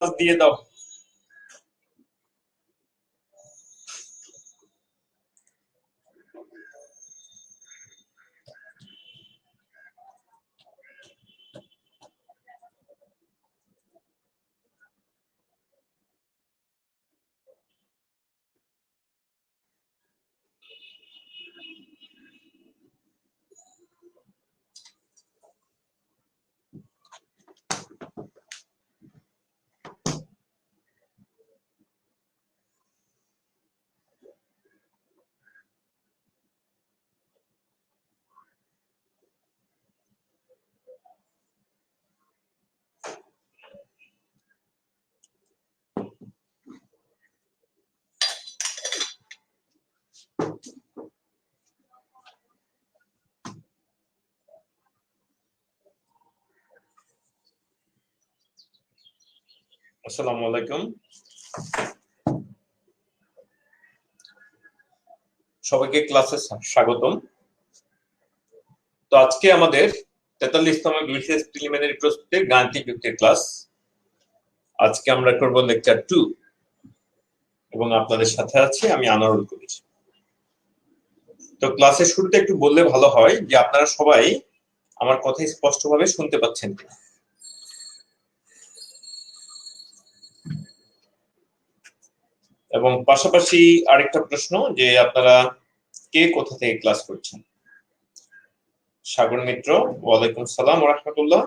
দিয়ে দাও। আসসালামু আলাইকুম, সবাইকে ক্লাসে স্বাগতম। তো আজকে আমাদের 43তম বিসিএস প্রিলিমিনারি প্রস্তুতির গাণিতিক যুক্তির ক্লাস। আজকে আমরা করব লেকচার 2 এবং আপনাদের সাথে আছি আমি আনোয়ারুল কবির। তো ক্লাসের শুরুতে একটু বললে ভালো হয় যে আপনারা সবাই আমার কথা স্পষ্টভাবে শুনতে পাচ্ছেন কিনা। এবং পাশাপাশি আরেকটা প্রশ্ন যে আপনারা কে কোথা থেকে ক্লাস করছেন। সাগর মিত্র, ওয়ালাইকুম সালাম ওয়া রাহমাতুল্লাহ।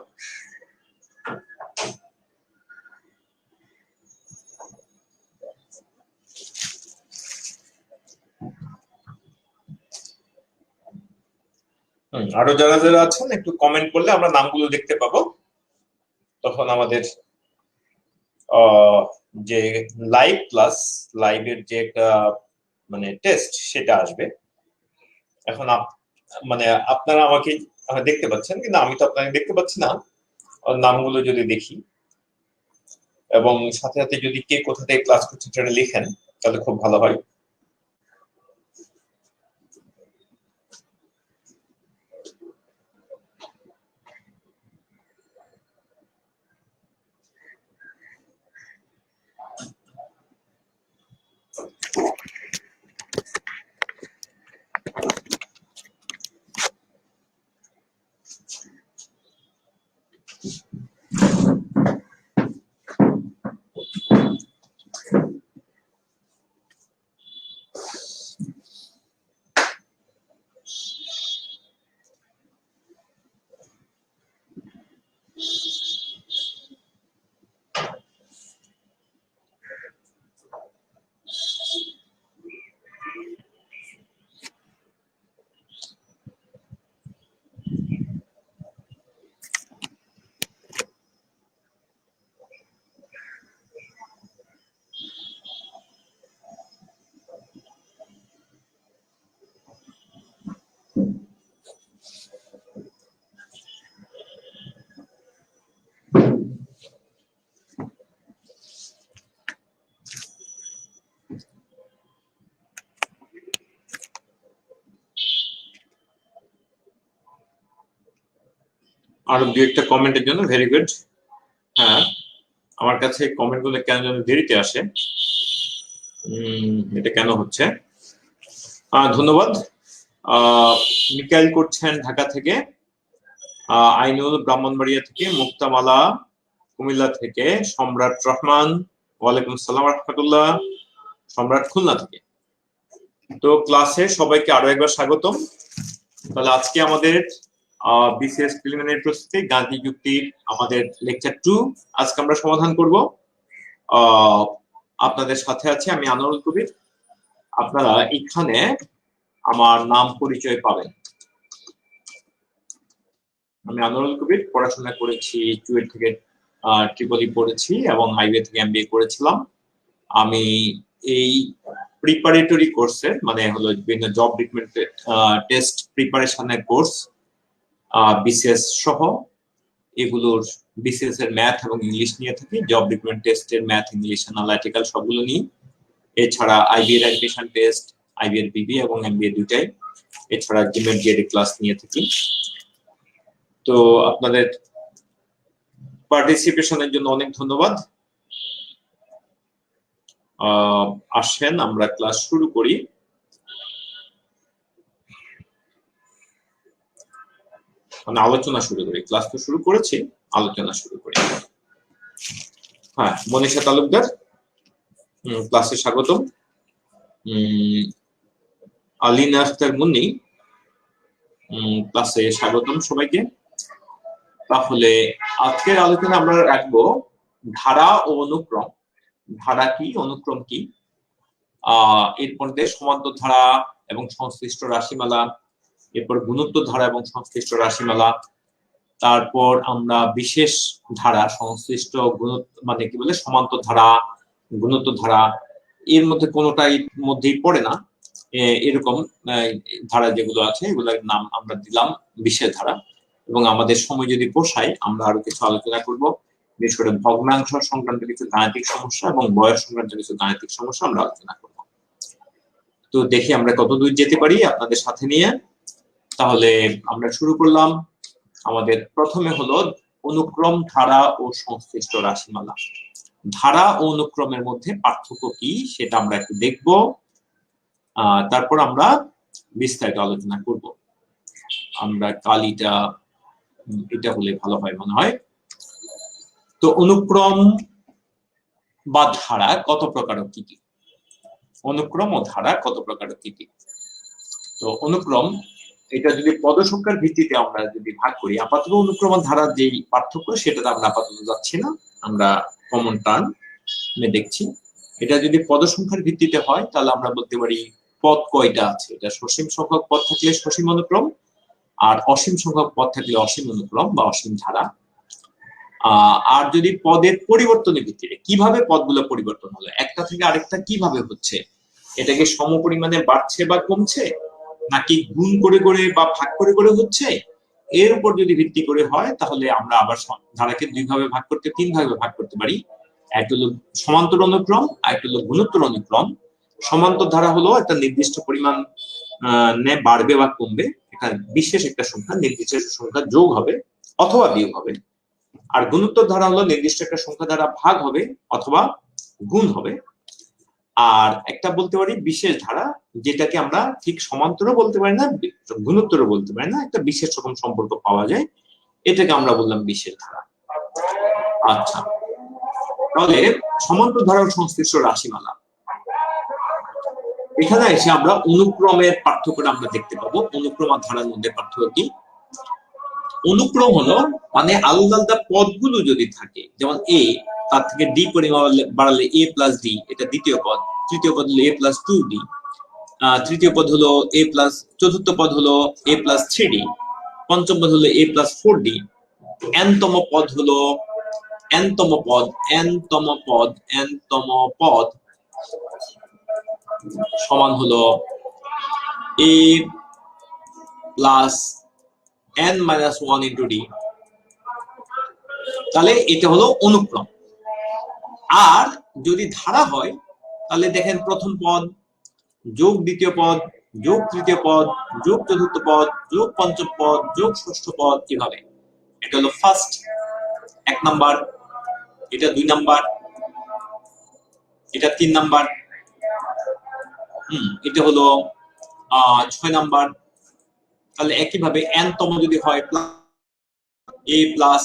আরো যারা যারা আছেন একটু কমেন্ট করলে আমরা নামগুলো দেখতে পাবো, তখন আমাদের যে লাইভ ক্লাস, লাইভের যে একটা মানে টেস্ট সেটা আসবে। এখন মানে আপনারা আমাকে দেখতে পাচ্ছেন কিন্তু আমি তো আপনাকে দেখতে পাচ্ছি না। নামগুলো যদি দেখি এবং সাথে সাথে যদি কে কোথা থেকে ক্লাস করছেন সেটা লিখেন তাহলে খুব ভালো হয়। আর দু একটা কমেন্টের জন্য ভেরি গুড। হ্যাঁ, আমার কাছে কমেন্ট গুলো কেন যেন দেরিতে আসে, এটা কেন হচ্ছে। ধন্যবাদ। মিকাইল করছেন ঢাকা থেকে, আইনুল ব্রাহ্মণবাড়িয়া থেকে, মুক্তামালা কুমিল্লা থেকে, সম্রাট রহমান ওয়ালাইকুম সালাম রাহমাতুল্লাহ, সম্রাট খুলনা থেকে। তো ক্লাসে সবাইকে আরো একবার স্বাগতম। তাহলে আজকে আমাদের বিসিএস প্রিলিমিনারি প্রস্তুতি গাণিতিক যুক্তির আমাদের লেকচার 2 আজকে আমরা সমাধান করব। আপনাদের সাথে আছি আমি আনোয়ারুল কবির। আপনারা এখানে আমার নাম পরিচয় পাবেন। আমি আনোয়ারুল কবির, পড়াশোনা করেছি চুয়েট থেকে ট্রিপলি পড়েছি এবং হাইওয়ে থেকে এমবিএ করেছিলাম। আমি এই প্রিপারেটরি কোর্সের মানে হলো বিভিন্ন জব রিক্রুটমেন্ট টেস্ট প্রিপারেশনের কোর্স বিসিএস সহ এগুলোর বিসিএস এর ম্যাথ এবং ইংলিশ নিয়ে থাকি, জব রিক্রুটমেন্ট টেস্টের ম্যাথ ইংলিশ অ্যানালিটিক্যাল সবগুলো নিই। এছাড়া আইবি এর অ্যাডমিশন টেস্ট, আইবি এর বিবি এবং এমবিএ দুটাই, এছাড়া জিমেট জিএডি ক্লাস নিয়ে থাকি। তো আপনাদের পার্টিসিপেশনের জন্য অনেক ধন্যবাদ। আসেন আমরা ক্লাস শুরু করি। মানে আলোচনা শুরু করি, ক্লাস তো শুরু করেছি, আলোচনা শুরু করি। হ্যাঁ, মনীষা তালুকদার ক্লাসে স্বাগতম। আলিনা আক্তার মুন্নি ক্লাসে স্বাগতম সবাইকে। তাহলে আজকের আলোচনা আমরা রাখবো ধারা ও অনুক্রম। ধারা কি, অনুক্রম কি, এরপর সমান্তর ধারা এবং সংশ্লিষ্ট রাশিমালা, এরপর গুণোত্তর ধারা এবং সংশ্লিষ্ট রাশিমালা, তারপর আমরা বিশেষ ধারা সংশ্লিষ্ট মানে কি বলে সমান্তর ধারা, গুণোত্তর ধারা, এর মধ্যে কোনোটাই মধ্যেই পড়ে না এরকম ধারা যেগুলো আছে এগুলোর নাম আমরা দিলাম বিশেষ ধারা। এবং আমাদের সময় যদি পোষায় আমরা আরো কিছু আলোচনা করব, বিশেষ করে ভগ্নাংশ সংক্রান্ত কিছু গাণিতিক সমস্যা এবং বয়স সংক্রান্ত কিছু গাণিতিক সমস্যা আমরা আলোচনা করব। তো দেখি আমরা কত দূর যেতে পারি আপনাদের সাথে নিয়ে। তাহলে আমরা শুরু করলাম। আমাদের প্রথমে হলো অনুক্রম, ধারা ও সংশ্লিষ্ট রাশিমালা। ধারা ও অনুক্রমের মধ্যে পার্থক্য কি সেটা আমরা একটু দেখব, তারপর আমরা বিস্তারিত আলোচনা করব। আমরা কালিটা এটা হলে ভালো হয় মনে হয়। তো অনুক্রম বা ধারা কত প্রকার ও কি কি? অনুক্রম ও ধারা কত প্রকার ও কি কি? তো অনুক্রম এটা যদি পদসংখ্যার ভিত্তিতে আমরা যদি ভাগ করি, আপাতত অনুক্রম আর ধারার যে পার্থক্য সেটা আমরা আপাতত যাচ্ছি না, আমরা কমন টার্ম দেখছি। এটা যদি পদসংখ্যার ভিত্তিতে হয় তাহলে আমরা বলতে পারি পদ কয়টা আছে, এটা সসীম সংখ্যক পদ থাকলে সসীম অনুক্রম, আর অসীম সংখ্যক পদ থাকলে অসীম অনুক্রম বা অসীম ধারা। আর যদি পদের পরিবর্তনের ভিত্তিতে, কিভাবে পদগুলো পরিবর্তন হলো, একটা থেকে আরেকটা কিভাবে হচ্ছে, এটাকে সমপরিমাণে বাড়ছে বা কমছে, নাকি গুণ করে করে বা ভাগ করে করে হচ্ছে, এর উপর যদি ভিত্তি করে হয় তাহলে আমরা আবার ধারাকে তিন ভাগে ভাগ করতে পারি। একটা হলো সমান্তর অনুক্রম, আর একটা হলো গুণোত্তর অনুক্রম। সমান্তর ধারা হলো একটা নির্দিষ্ট পরিমাণ বাড়বে বা কমবে, এখানে বিশেষ একটা সংখ্যা, নির্দিষ্ট সংখ্যা যোগ হবে অথবা বিয়োগ হবে। আর গুণোত্তর ধারা হলো নির্দিষ্ট একটা সংখ্যা দ্বারা ভাগ হবে অথবা গুণ হবে। আর একটা বলতে পারি বিশেষ ধারা, যেটাকে আমরা ঠিক সমান্তরও বলতে পারি না, গুণোত্তরও বলতে পারি না, একটা বিশেষ রকম সম্পর্ক পাওয়া যায়, এটাকে আমরা বললাম বিশেষ ধারা। আচ্ছা, তাহলে সমান্তর ধারা ও সংশ্লিষ্ট রাশিমালা, এখানে এসে আমরা অনুক্রমের পার্থক্যটা আমরা দেখতে পাবো। অনুক্রম আর ধারার মধ্যে পার্থক্য কি? অনুক্রম হলো মানে আলাদা আলাদা পদগুলো যদি থাকে, যেমন এ, তার থেকে ডি পরিমাণ বাড়ালে এ প্লাস ডি, এটা দ্বিতীয় পদ। তৃতীয় পদ হলো এ প্লাস 2d, তৃতীয় পদ হলো এ প্লাস, চতুর্থ পদ হলো এ প্লাস 3d, পঞ্চম পদ হলো এ প্লাস 4d, এনতম পদ হলো এনতম পদ সমান হলো এ plus n minus 1 into d। তাহলে এটা হলো অনুক্রম। আর যদি ধারা হয় তাহলে দেখেন প্রথম পদ যোগ দ্বিতীয় পদ যোগ তৃতীয় পদ যোগ চতুর্থ পদ যোগ পঞ্চম পদ যোগ ষষ্ঠ পদ, কিভাবে? এটা হলো ফার্স্ট 1 নাম্বার, এটা 2 নাম্বার, এটা 3 নাম্বার, এটা হলো 6 নাম্বার। তাহলে একইভাবে n তম যদি হয় a plus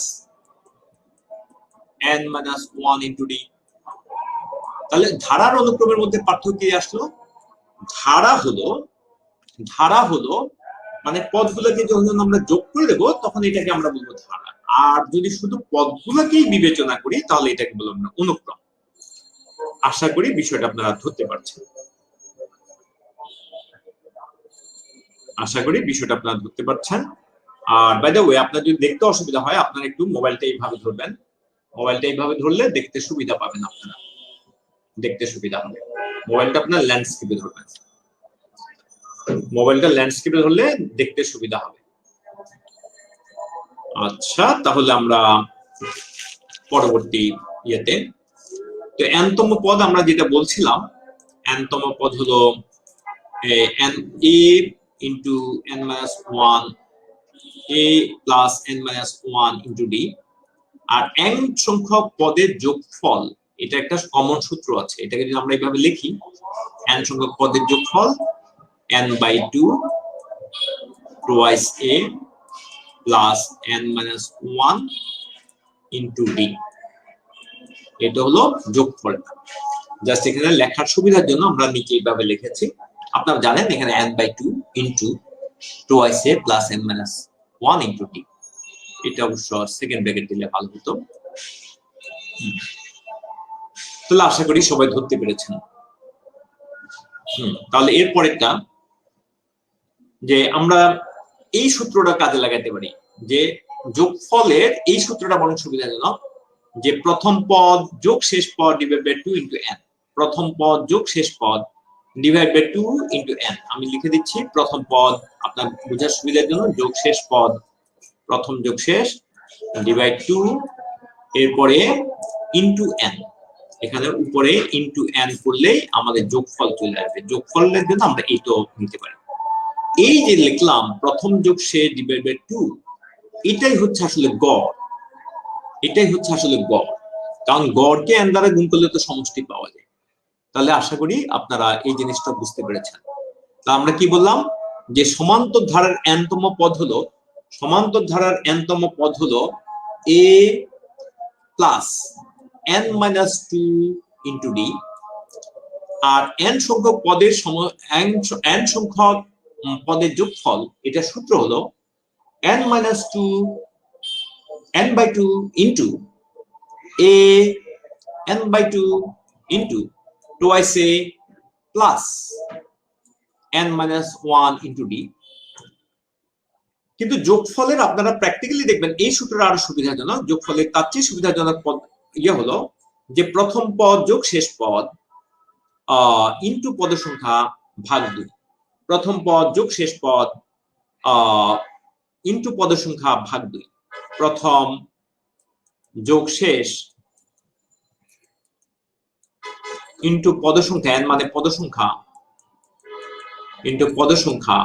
n minus 1 into d। তাহলে ধারার অনুক্রমের মধ্যে পার্থক্য কি আসলো? ধারা হলো মানে পদগুলোকে যখন আমরা যোগ করে দেবো তখন এটাকে আমরা বলবো ধারা। আর যদি শুধু পদগুলোকেই বিবেচনা করি তাহলে এটাকে বলবো আমরা অনুক্রম। আশা করি বিষয়টা আপনারা ধরতে পারছেন। আর বাই দ্য ওয়ে, আপনার যদি দেখতে অসুবিধা হয় আপনারা একটু মোবাইলটা এইভাবে ধরবেন। মোবাইলটা এইভাবে ধরলে দেখতে সুবিধা পাবেন, আপনারা দেখতে সুবিধা হবে। মোবাইলটা আপনার ল্যান্ডস্কেপে ধরবেন, মোবাইলটা ল্যান্ডস্কেপে ধরলে দেখতে সুবিধা হবে। আচ্ছা, তাহলে আমরা পরবর্তী ইয়েতে, তো nতম পদ আমরা যেটা বলছিলাম, nতম পদ হলো a into n minus 1, a plus n minus 1 into d। আর n সংখ্যক পদের যোগফল এটা একটা কমন সূত্র আছে, এটাকে যদি আমরা এইভাবে লিখি, n সংখ্যক পদের যোগফল n/2 twice a plus n-1 into d, এটা হলো যোগফলটা। জাস্ট এখানে লেখার সুবিধার জন্য আমরা নিচে এইভাবে লিখেছি। আপনারা জানেন এখানে n/2 into twice a plus n-1 into d, এটা অবশ্য সেকেন্ড ব্র্যাকেট দিলে ভালো হতো। তাহলে আশা করি সবাই ধরতে পেরেছেন। তাহলে এরপরেরটা যে আমরা এই সূত্রটা কাজে লাগাতে পারি, যে যোগফলের এই সূত্রটা বরং সুবিধাজনক, যে প্রথম পদ যোগ শেষ পদ ডিভাইড বাই 2 ইনটু n, প্রথম পদ যোগ শেষ পদ ডিভাইড বাই 2 ইনটু n। আমি লিখে দিচ্ছি প্রথম পদ আপনার বোঝার সুবিধার জন্য, যোগ শেষ পদ প্রথম যোগ শেষ ডিভাইড 2, এরপরে ইনটু n, এখানে উপরে ইনটু n করলেই আমাদের যোগফল চলে আসবে। যোগফলের জন্য আমরা এইটাও নিতে পারি। এই যে লিখলাম প্রথম যোগ শেষ ডিভাইড বাই 2, এটাই হচ্ছে আসলে গড়, এটাই হচ্ছে আসলে গড়, কারণ গড়কে n দ্বারা গুণ করলে তো সমষ্টি পাওয়া যায়। তাহলে আশা করি আপনারা এই জিনিসটা বুঝতে পেরেছেন। তা আমরা কি বললাম, যে সমান্তর ধারার n-তম পদ হলো, সমান্তর ধারার n-তম পদ হলো a plus n-2 into d, আর n সংখ্যক পদের n সংখ্যক পদের যোগফল, এটা সূত্র হলো n/2 into a n/2 into twice a plus n-1 into d। কিন্তু যোগফলের আপনারা প্র্যাকটিক্যালি দেখবেন এই সূত্রটা আরো সুবিধাজনক। যোগফলের তার চেয়ে সুবিধাজনক পদ হলো যে প্রথম পদ যোগ শেষ পদ ইনটু পদের সংখ্যা ভাগ 2, প্রথম পদ যোগ শেষ পদ ইনটু পদের সংখ্যা ভাগ 2, প্রথম যোগ শেষ ইনটু পদের সংখ্যা n মানে পদের সংখ্যা ইনটু পদের সংখ্যা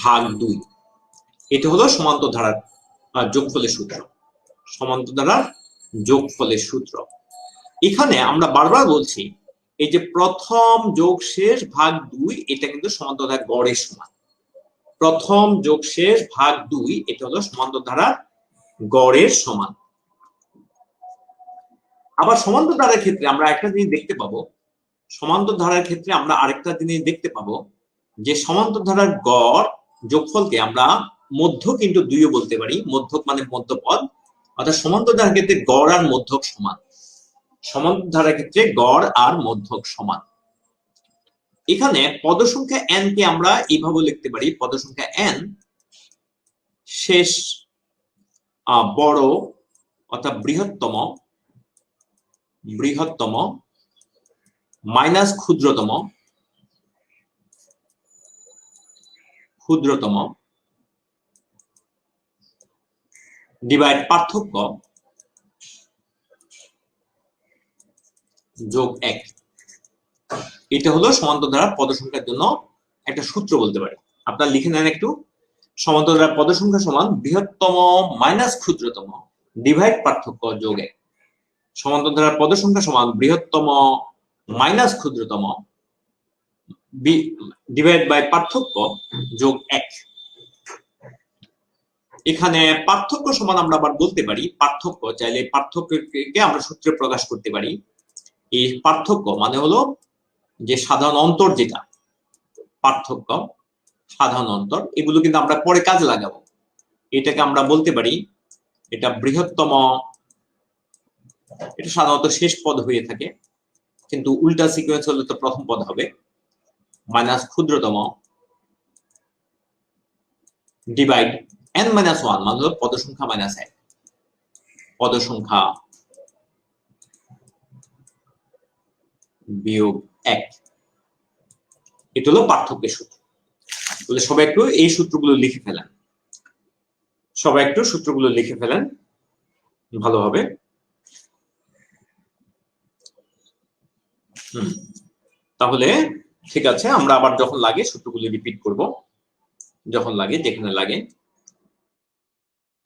ভাগ 2, এটা হলো সমান্তর ধারার যোগফলের সূত্র, সমান্তর ধারার যোগফলের সূত্র। এখানে আমরা বারবার বলছি এই যে প্রথম যোগ শেষ ভাগ 2, এটা কিন্তু সমান্তর ধারার গড়ের সমান। প্রথম যোগ শেষ ভাগ 2, এটা হলো সমান্তর ধারার গড়ের সমান। আবার সমান্তর ধারার ক্ষেত্রে আমরা একটা জিনিস দেখতে পাবো, সমান্তর ধারার ক্ষেত্রে আমরা আরেকটা জিনিস দেখতে পাবো, যে সমান্তর ধারার গড় যোগফলকে আমরা মধ্যক ইনটু 2 ও বলতে পারি। মধ্যক মানে মধ্যপদ, অর্থাৎ সমান্তর ধারার ক্ষেত্রে গড় আর মধ্যক সমান। সমান্তর ধারার ক্ষেত্রে গড় আর মধ্যক সমান। এখানে পদ সংখ্যা n কে আমরা এইভাবে লিখতে পারি, পদ সংখ্যা n শেষ বড় অর্থাৎ বৃহত্তম, বৃহত্তম মাইনাস ক্ষুদ্রতম, ক্ষুদ্রতম ডিভাইড পার্থক্য যোগ 1। এটা হলো সমান্তর ধারার পদ সংখ্যার জন্য একটা সূত্র বলতে পারি। আপনারা লিখে নেন একটু, সমান্তর ধারার পদ সংখ্যা সমান বৃহত্তম মাইনাস ক্ষুদ্রতম ডিভাইড পার্থক্য যোগ 1। সমান্তর ধারার পদ সংখ্যা সমান বৃহত্তম মাইনাস ক্ষুদ্রতম ডিভাইড বাই পার্থক্য যোগ 1। এখানে পার্থক্য সমান আমরা আবার বলতে পারি, পার্থক্য চাইলে পার্থক্যকে আমরা সূত্রে প্রকাশ করতে পারি। এই পার্থক্য মানে হলো যে সাধারণ অন্তর, যেটা পার্থক্য সাধারণ অন্তর, এগুলো কিন্তু আমরা পরে কাজে লাগাবো। এটাকে আমরা বলতে পারি এটা বৃহত্তম, এটা সাধারণত শেষ পদ হয়ে থাকে, কিন্তু উল্টা সিকোয়েন্স হলে তো প্রথম পদ হবে, মাইনাস ক্ষুদ্রতম ডিভাইড n-1 মানে হলো পদ সংখ্যা -1, পদ সংখ্যা বিয়োগ 1। এটা হলো পার্থক্যের সূত্র। তাহলে সবাই একটু এই সূত্রগুলো লিখে ফেলেন, সবাই একটু সূত্রগুলো লিখে ফেলেন ভালোভাবে। তাহলে ঠিক আছে, আমরা আবার যখন লাগে সূত্রগুলো রিপিট করব, যখন লাগে, যেখানে লাগে।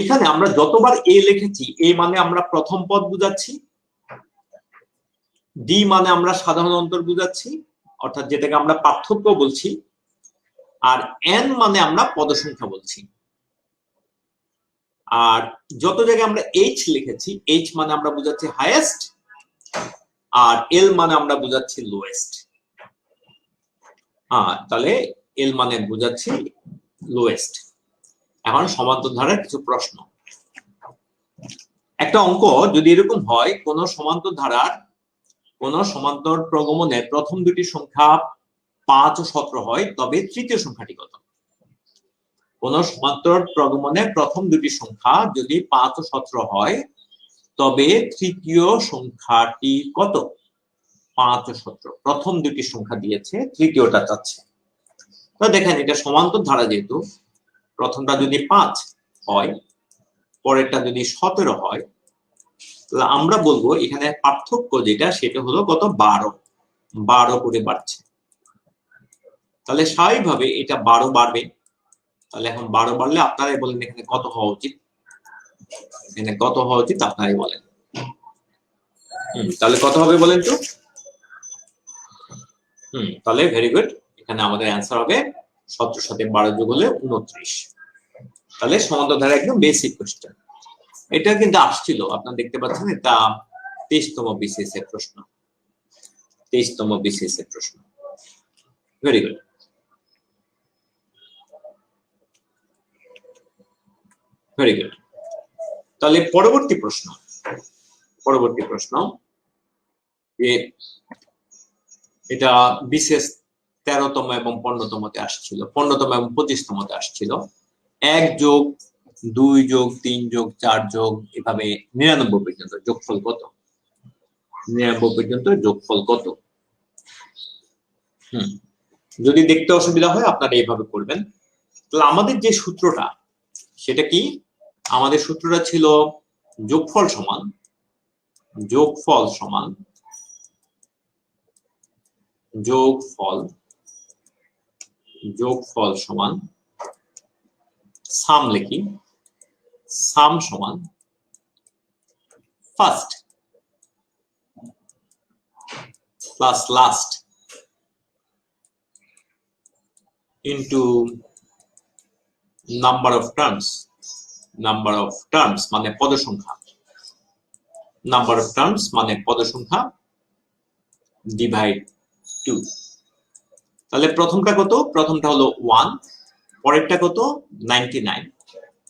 এখানে আমরা যতবার এ লিখেছি, এ মানে আমরা প্রথম পদ বুঝাচ্ছি, ডি মানে আমরা সাধারণ অন্তর বুঝাচ্ছি, অর্থাৎ যেটাকে আমরা পার্থক্য বলছি, আর এন মানে আমরা পদসংখ্যা বলছি। আর যত জায়গায় আমরা এইচ লিখেছি, এইচ মানে আমরা বুঝাচ্ছি হাইয়েস্ট, আর এল মানে আমরা বুঝাচ্ছি লোয়েস্ট। তাহলে এল মানে বুঝাচ্ছি লোয়েস্ট। এখন সমান্তর ধারার কিছু প্রশ্ন। একটা অঙ্ক যদি এরকম হয়, কোন সমান্তর ধারার কোন সমান্তর প্রগমনের প্রথম দুটি সংখ্যা 5 ও 17 হয়, তবে তৃতীয় সংখ্যাটি কত? কোন সমান্তর প্রগমনের প্রথম দুটি সংখ্যা যদি 5 ও 17 হয়, তবে তৃতীয় সংখ্যাটি কত? 5 ও 17, প্রথম দুটি সংখ্যা দিয়েছে, তৃতীয়টা চাচ্ছে। তো দেখেন, এটা সমান্তর ধারা, যেহেতু প্রথমটা যদি 5 হয়, পরেরটা যদি 17 হয়, তাহলে আমরা বলবো এখানে পার্থক্য যেটা, সেটা হলো কত? 12 করে বাড়ছে। তাহলে স্বাভাবিকভাবে এটা 12 বাড়বে। তাহলে এখন 12 বাড়লে আপনারাই বলেন এখানে কত হওয়া উচিত? এখানে কত হওয়া উচিত আপনারাই বলেন। তাহলে কত হবে বলেন তো? তাহলে ভেরি গুড, এখানে আমাদের অ্যান্সার হবে 17 সাথে 12 যোগ হলে 29। তাহলে সমান্তর ধারা একদম বেসিক কোশ্চেন। এটা কিন্তু আসছিল, আপনারা দেখতে পাচ্ছেন, এটা 23তম বিসিএস এর প্রশ্ন। 23তম বিসিএস এর প্রশ্ন। Very good. Very good. তাহলে পরবর্তী প্রশ্ন যে এটা বিসিএস 13তম এবং 15তমতে আসছিল, 15তম এবং 25তমতে আসছিল। 1 যোগ 2 যোগ 3 যোগ 4 যোগ এভাবে 99 পর্যন্ত যোগফল কত? 99 পর্যন্ত যোগফল কত? যদি দেখতে অসুবিধা হয় আপনারা এইভাবে করবেন। তাহলে আমাদের যে সূত্রটা, সেটা কি? আমাদের সূত্রটা ছিল যোগফল সমান সাম লিখি, সাম সমান first plus last into number of terms মানে পদসংখ্যা, ডিভাইড 2। তাহলে প্রথমটা কত? প্রথমটা হলো 1, পরেরটা কত? 99।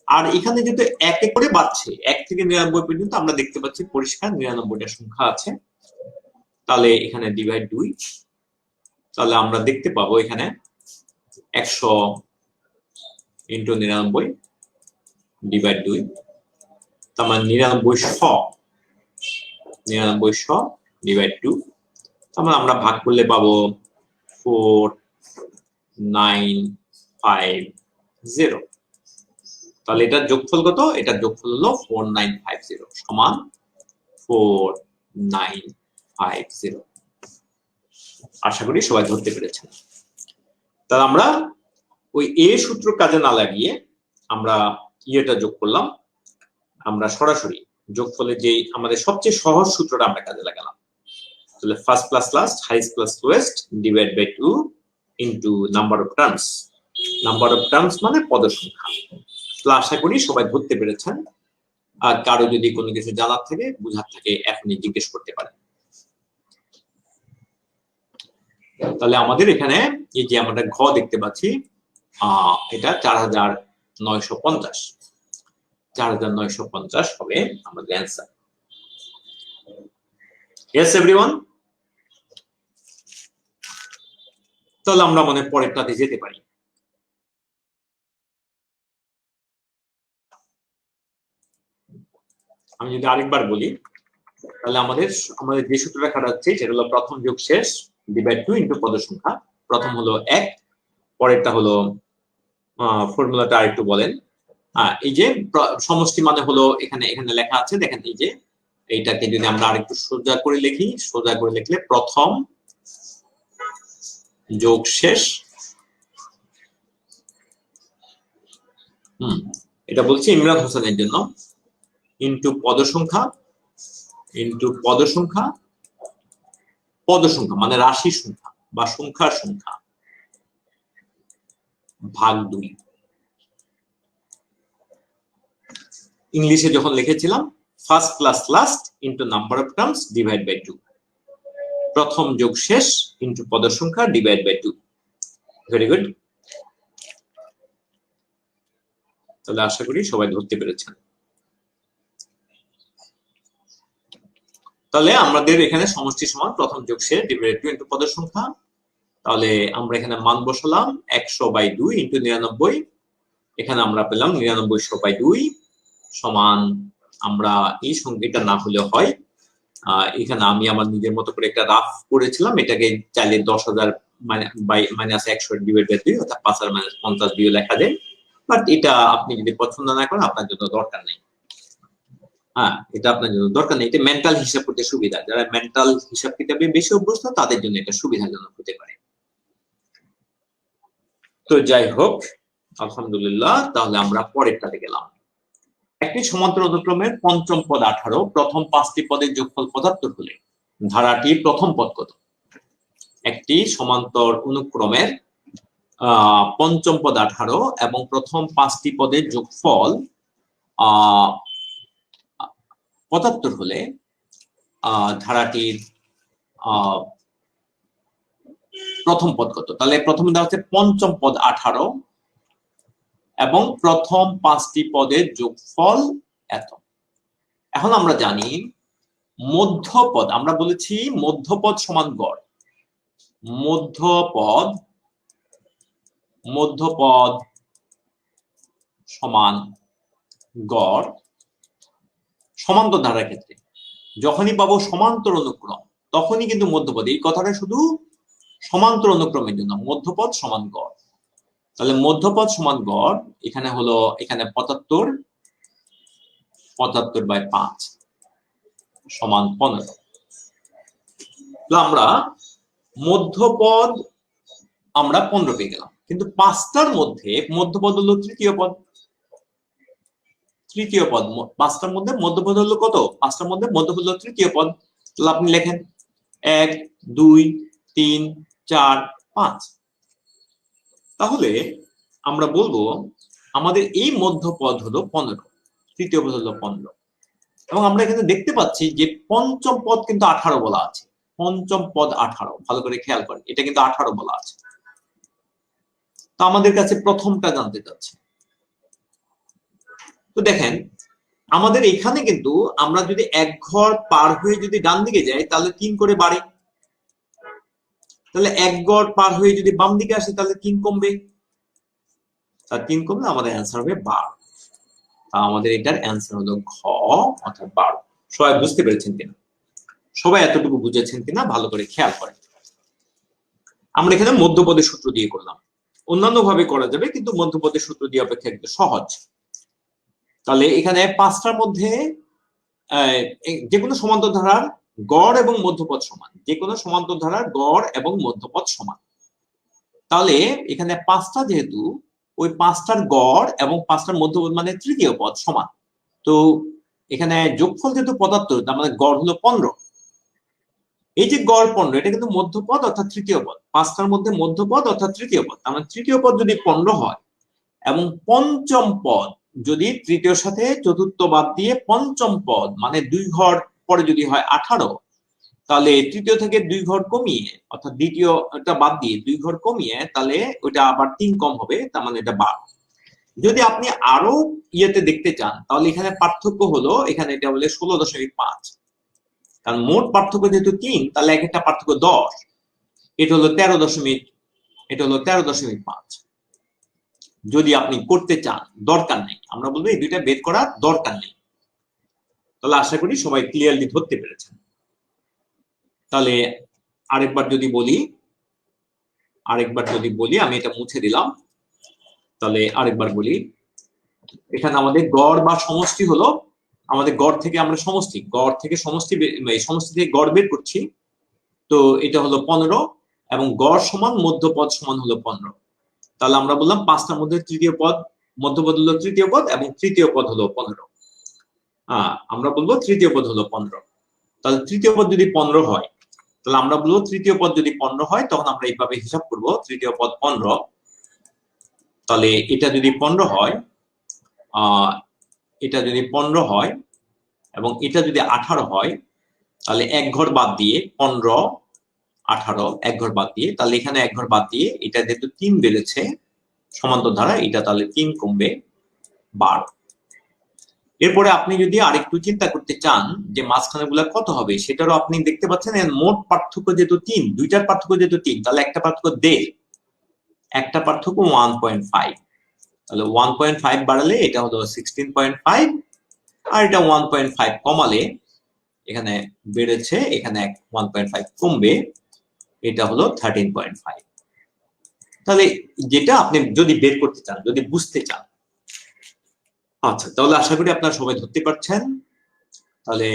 আর এখানে যেহেতু 1 করে বাড়ছে, 1 থেকে 99 পর্যন্ত আমরা দেখতে পাচ্ছি পরিষ্কার 99টা সংখ্যা আছে। তাহলে এখানে ডিভাইড 2, তাহলে আমরা দেখতে পাবো এখানে 100 ইন্টু 99 ডিভাইড 2, তার মানে 9900 ডিভাইড 2, তার মানে আমরা ভাগ করলে পাবো 4950। তাহলে এটার যোগফল কত? এটার যোগফল হলো 4950 সমান 4950। আশা করি সবাই ধরতে পেরেছেন। তাহলে আমরা ওই এ সূত্র কাজে না লাগিয়ে আমরা ইয়েটা যোগ করলাম, আমরা সরাসরি যোগফলের যে আমাদের সবচেয়ে সহজ সূত্রটা আমরা কাজে লাগালাম। তাহলে first plus last, highest plus lowest divide by 2 into number of terms মানে পদসংখ্যা। তাহলে আশা করি সবাই ধরতে পেরেছেন। আর কারো যদি কোনো কিছু জানার থাকে, বুঝার থাকে, এখনই জিজ্ঞেস করতে পারেন। তাহলে আমাদের এখানে এই যে আমরা ঘ দেখতে পাচ্ছি, এটা 4950 হবে আমাদের অ্যান্সার। Yes everyone? তাহলে আমরা মনে পরেরটাতে যেতে পারি। আমি যদি আরেকবার বলি, তাহলে আমাদের যে সূত্রটা খাটাচ্ছে সেটা হলো প্রথম যোগ শেষ ডিভাইড 2 ইনটু পদসংখ্যা। প্রথম হলো 1, পরেরটা হলো ফর্মুলাটা আরেকটু বলেন। এই যে সমষ্টি মানে হলো এখানে লেখা আছে, দেখেন এই যে এইটাকে যদি আমরা আরেকটু সোজা করে লিখলে প্রথম যোগ শেষ এটা বলছি ইমরান হোসেনের জন্য, ইনটু পদ সংখ্যা, ইনটু পদ সংখ্যা, পদ সংখ্যা মানে রাশি সংখ্যা বা সংখ্যার সংখ্যা ভাগ 2। ইংলিশে যখন লিখেছিলাম first plus last into number of terms divide by 2, প্রথম যোগ শেষ ইনটু পদ সংখ্যা ডিভাইড বাই 2। Very good. তাহলে আশা করি সবাই ধরতে পেরেছেন। তাহলে আমাদের এখানে সমষ্টি সমান প্রথম যোগ শেষ ডিভাইড 2 ইনটু পদ সংখ্যা। তাহলে আমরা এখানে মান বসালাম 100/2 ইনটু 99। এখানে আমরা পেলাম 99/2 সমান, আমরা এই সংখ্যাটা না হলে হয়, এখানে আমি আমার নিজের মতো করে একটা রাফ করেছিলাম, এটাকে চাইলে 10,000 মাইনাস 100 ডিভাইড বাই 2 অর্থাৎ 5 আর মাইনাস 50 দিয়ে লেখা যায়, বাট এটা আপনি যদি পছন্দ না করেন আপনার জন্য দরকার নেই। হ্যাঁ, এটা আপনার জন্য দরকার নেই, এটা মেন্টাল হিসাব করতে সুবিধা, যারা মেন্টাল হিসাব কিতাবে বেশি অভ্যস্ত তাদের জন্য এটা সুবিধাজনক হতে পারে। তো যাই হোক, আলহামদুলিল্লাহ, তাহলে আমরা পরেরটাতে গেলাম। একটি সমান্তর অনুক্রমের পঞ্চম পদ 18, প্রথম 5টি পদের যোগফল 75 হলে ধারাটি প্রথম পদ কত? একটি সমান্তর অনুক্রমের পঞ্চম পদ 18 এবং প্রথম 5টি পদের যোগফল 75 হলে ধারাটির প্রথম পদ কত? তাহলে প্রথমে দেওয়া হচ্ছে পঞ্চম পদ 18 এবং প্রথম 5টি পদের যোগফল এত। এখন আমরা জানি মধ্যপদ, আমরা বলেছি মধ্যপদ সমান গড়। মধ্যপদ সমান গড় সমান্তর ধারার ক্ষেত্রে যখনই পাবো সমান্তর অনুক্রম তখনই কিন্তু মধ্যপদ, এই কথাটা শুধু সমান্তর অনুক্রমের জন্য, মধ্যপদ সমান গড়। তাহলে মধ্যপদ সমান গড় এখানে হলো, এখানে 75/5 সমান 15। তো আমরা মধ্যপদ আমরা 15 পেয়ে গেলাম, কিন্তু 5টার মধ্যে মধ্যপদ হলো তৃতীয় পদ। 5টার মধ্যে মধ্যপদ হলো কত? 5টার মধ্যে মধ্যপদ হলো তৃতীয় পদ। তাহলে আপনি লেখেন 1 2 3 4 5। তাহলে আমরা বলবো আমাদের এই মধ্যপদ হলো 15, তৃতীয় পদ হলো 15, এবং আমরা এখানে দেখতে পাচ্ছি যে পঞ্চম পদ কিন্তু 18 বলা আছে। পঞ্চম পদ 18, ভালো করে খেয়াল করেন, এটা কিন্তু 18 বলা আছে। তো আমাদের কাছে প্রথমটা জানতে চাচ্ছে। তো দেখেন আমাদের এখানে কিন্তু আমরা যদি এক ঘর পার হয়ে যদি ডান দিকে যাই তাহলে 3 করে বাড়ে, তাহলে এক ঘর পার হয়ে যদি বাম দিকে আসে তাহলে 3 কমবে, আর 3 কমলে আমাদের অ্যান্সার হবে 12। আমাদের এটার অ্যান্সার হলো ঘ অর্থাৎ 12। সবাই বুঝতে পেরেছেন কিনা? সবাই এতটুকু বুঝেছেন কিনা ভালো করে খেয়াল করেন। আমরা এখানে মধ্যপদের সূত্র দিয়ে করলাম, অন্যান্য ভাবে করা যাবে কিন্তু মধ্যপদের সূত্র দিয়ে অপেক্ষা একটু সহজ। তাহলে এখানে 5টার মধ্যে যে কোনো সমান্তর ধারার গড় এবং মধ্যপদ সমান, যে কোনো সমান্তর ধারার গড় এবং মধ্যপদ সমান। তাহলে এখানে 5টা যেহেতু, ওই 5টার গড় এবং 5টার মধ্যপদ মানে তৃতীয় পদ সমান, তো এখানে যোগফল যেহেতু 75, তার মানে গড় হলো 15। এই যে গড় 15, এটা কিন্তু মধ্যপদ অর্থাৎ তৃতীয় পদ। 5টার মধ্যে মধ্যপদ অর্থাৎ তৃতীয় পদ, তার মানে তৃতীয় পদ যদি 15 হয় এবং পঞ্চম পদ যদি তৃতীয়র সাথে চতুর্থ বাদ দিয়ে পঞ্চম পদ মানে 2 ঘর পরে যদি হয় 18, তাহলে তৃতীয় থেকে 2 ঘর কমিয়ে অর্থাৎ দ্বিতীয়টা বাদ দিয়ে 2 ঘর কমিয়ে তাহলে ওইটা আবার 3 কম হবে, তার মানে এটা 12। যদি আপনি আরো ইয়েতে দেখতে চান তাহলে এখানে পার্থক্য হলো, এখানে এটা বলে 16.5, কারণ মোট পার্থক্য যেহেতু 3 তাহলে এক একটা পার্থক্য 10, এটা হলো 13.5। যদি আপনি করতে চান, দরকার নেই, আমরা বলবো এই দুইটা বের করার দরকার নেই। তাহলে আশা করি সবাই ক্লিয়ারলি ধরতে পেরেছেন। তাহলে আরেকবার যদি বলি, আমি এটা মুছে দিলাম, তাহলে আরেকবার বলি। এখানে আমাদের গড় বা সমষ্টি হলো, আমাদের গড় থেকে আমরা সমষ্টি থেকে গড় বের করছি, তো এটা হলো 15 এবং গড় সমান মধ্যপদ সমান হলো 15। তাহলে আমরা বললাম 5টার মধ্যে তৃতীয় পদ মধ্যপদ হলো তৃতীয় পদ এবং তৃতীয় পদ হলো 15। আমরা বলবো তৃতীয় পদ হলো 15। তাহলে তৃতীয় পদ যদি 15 হয়, তাহলে আমরা বলবো তৃতীয় পদ যদি 15 হয়, তখন আমরা এইভাবে হিসাব করব, তৃতীয় পদ 15, তাহলে এটা যদি 15 হয়, এটা যদি 15 হয় এবং এটা যদি 18 হয়, তাহলে এক ঘর বাদ দিয়ে 15, 18 এক ঘর বাদ দিয়ে, তাহলে এখানে এক ঘর বাদ দিয়ে এটা যেহেতু 3 বেড়েছে সমান্তর ধারা, এটা তাহলে 3 কমবে 12। এরপরে আপনি যদি আরেকটু চিন্তা করতে চান যে মাঝখানে গুলা কত হবে, সেটারও আপনি দেখতে পাচ্ছেন মোট পার্থক্য যেহেতু 3, দুইটার পার্থক্য যেহেতু 3, তাহলে একটা পার্থক্য 1.5, একটা পার্থক্য 1.5, তাহলে 1.5 বাড়ালে এটা হলো 16.5, আর এটা 1.5 কমালে এখানে বেড়েছে, এখানে 1.5 কমবে, এটা হলো 13.5। তাহলে যেটা আপনি যদি বের করতে চান, যদি বুঝতে চান, আচ্ছা, তাহলে আশা করি আপনারা সবাই ধরতে পারছেন। তাহলে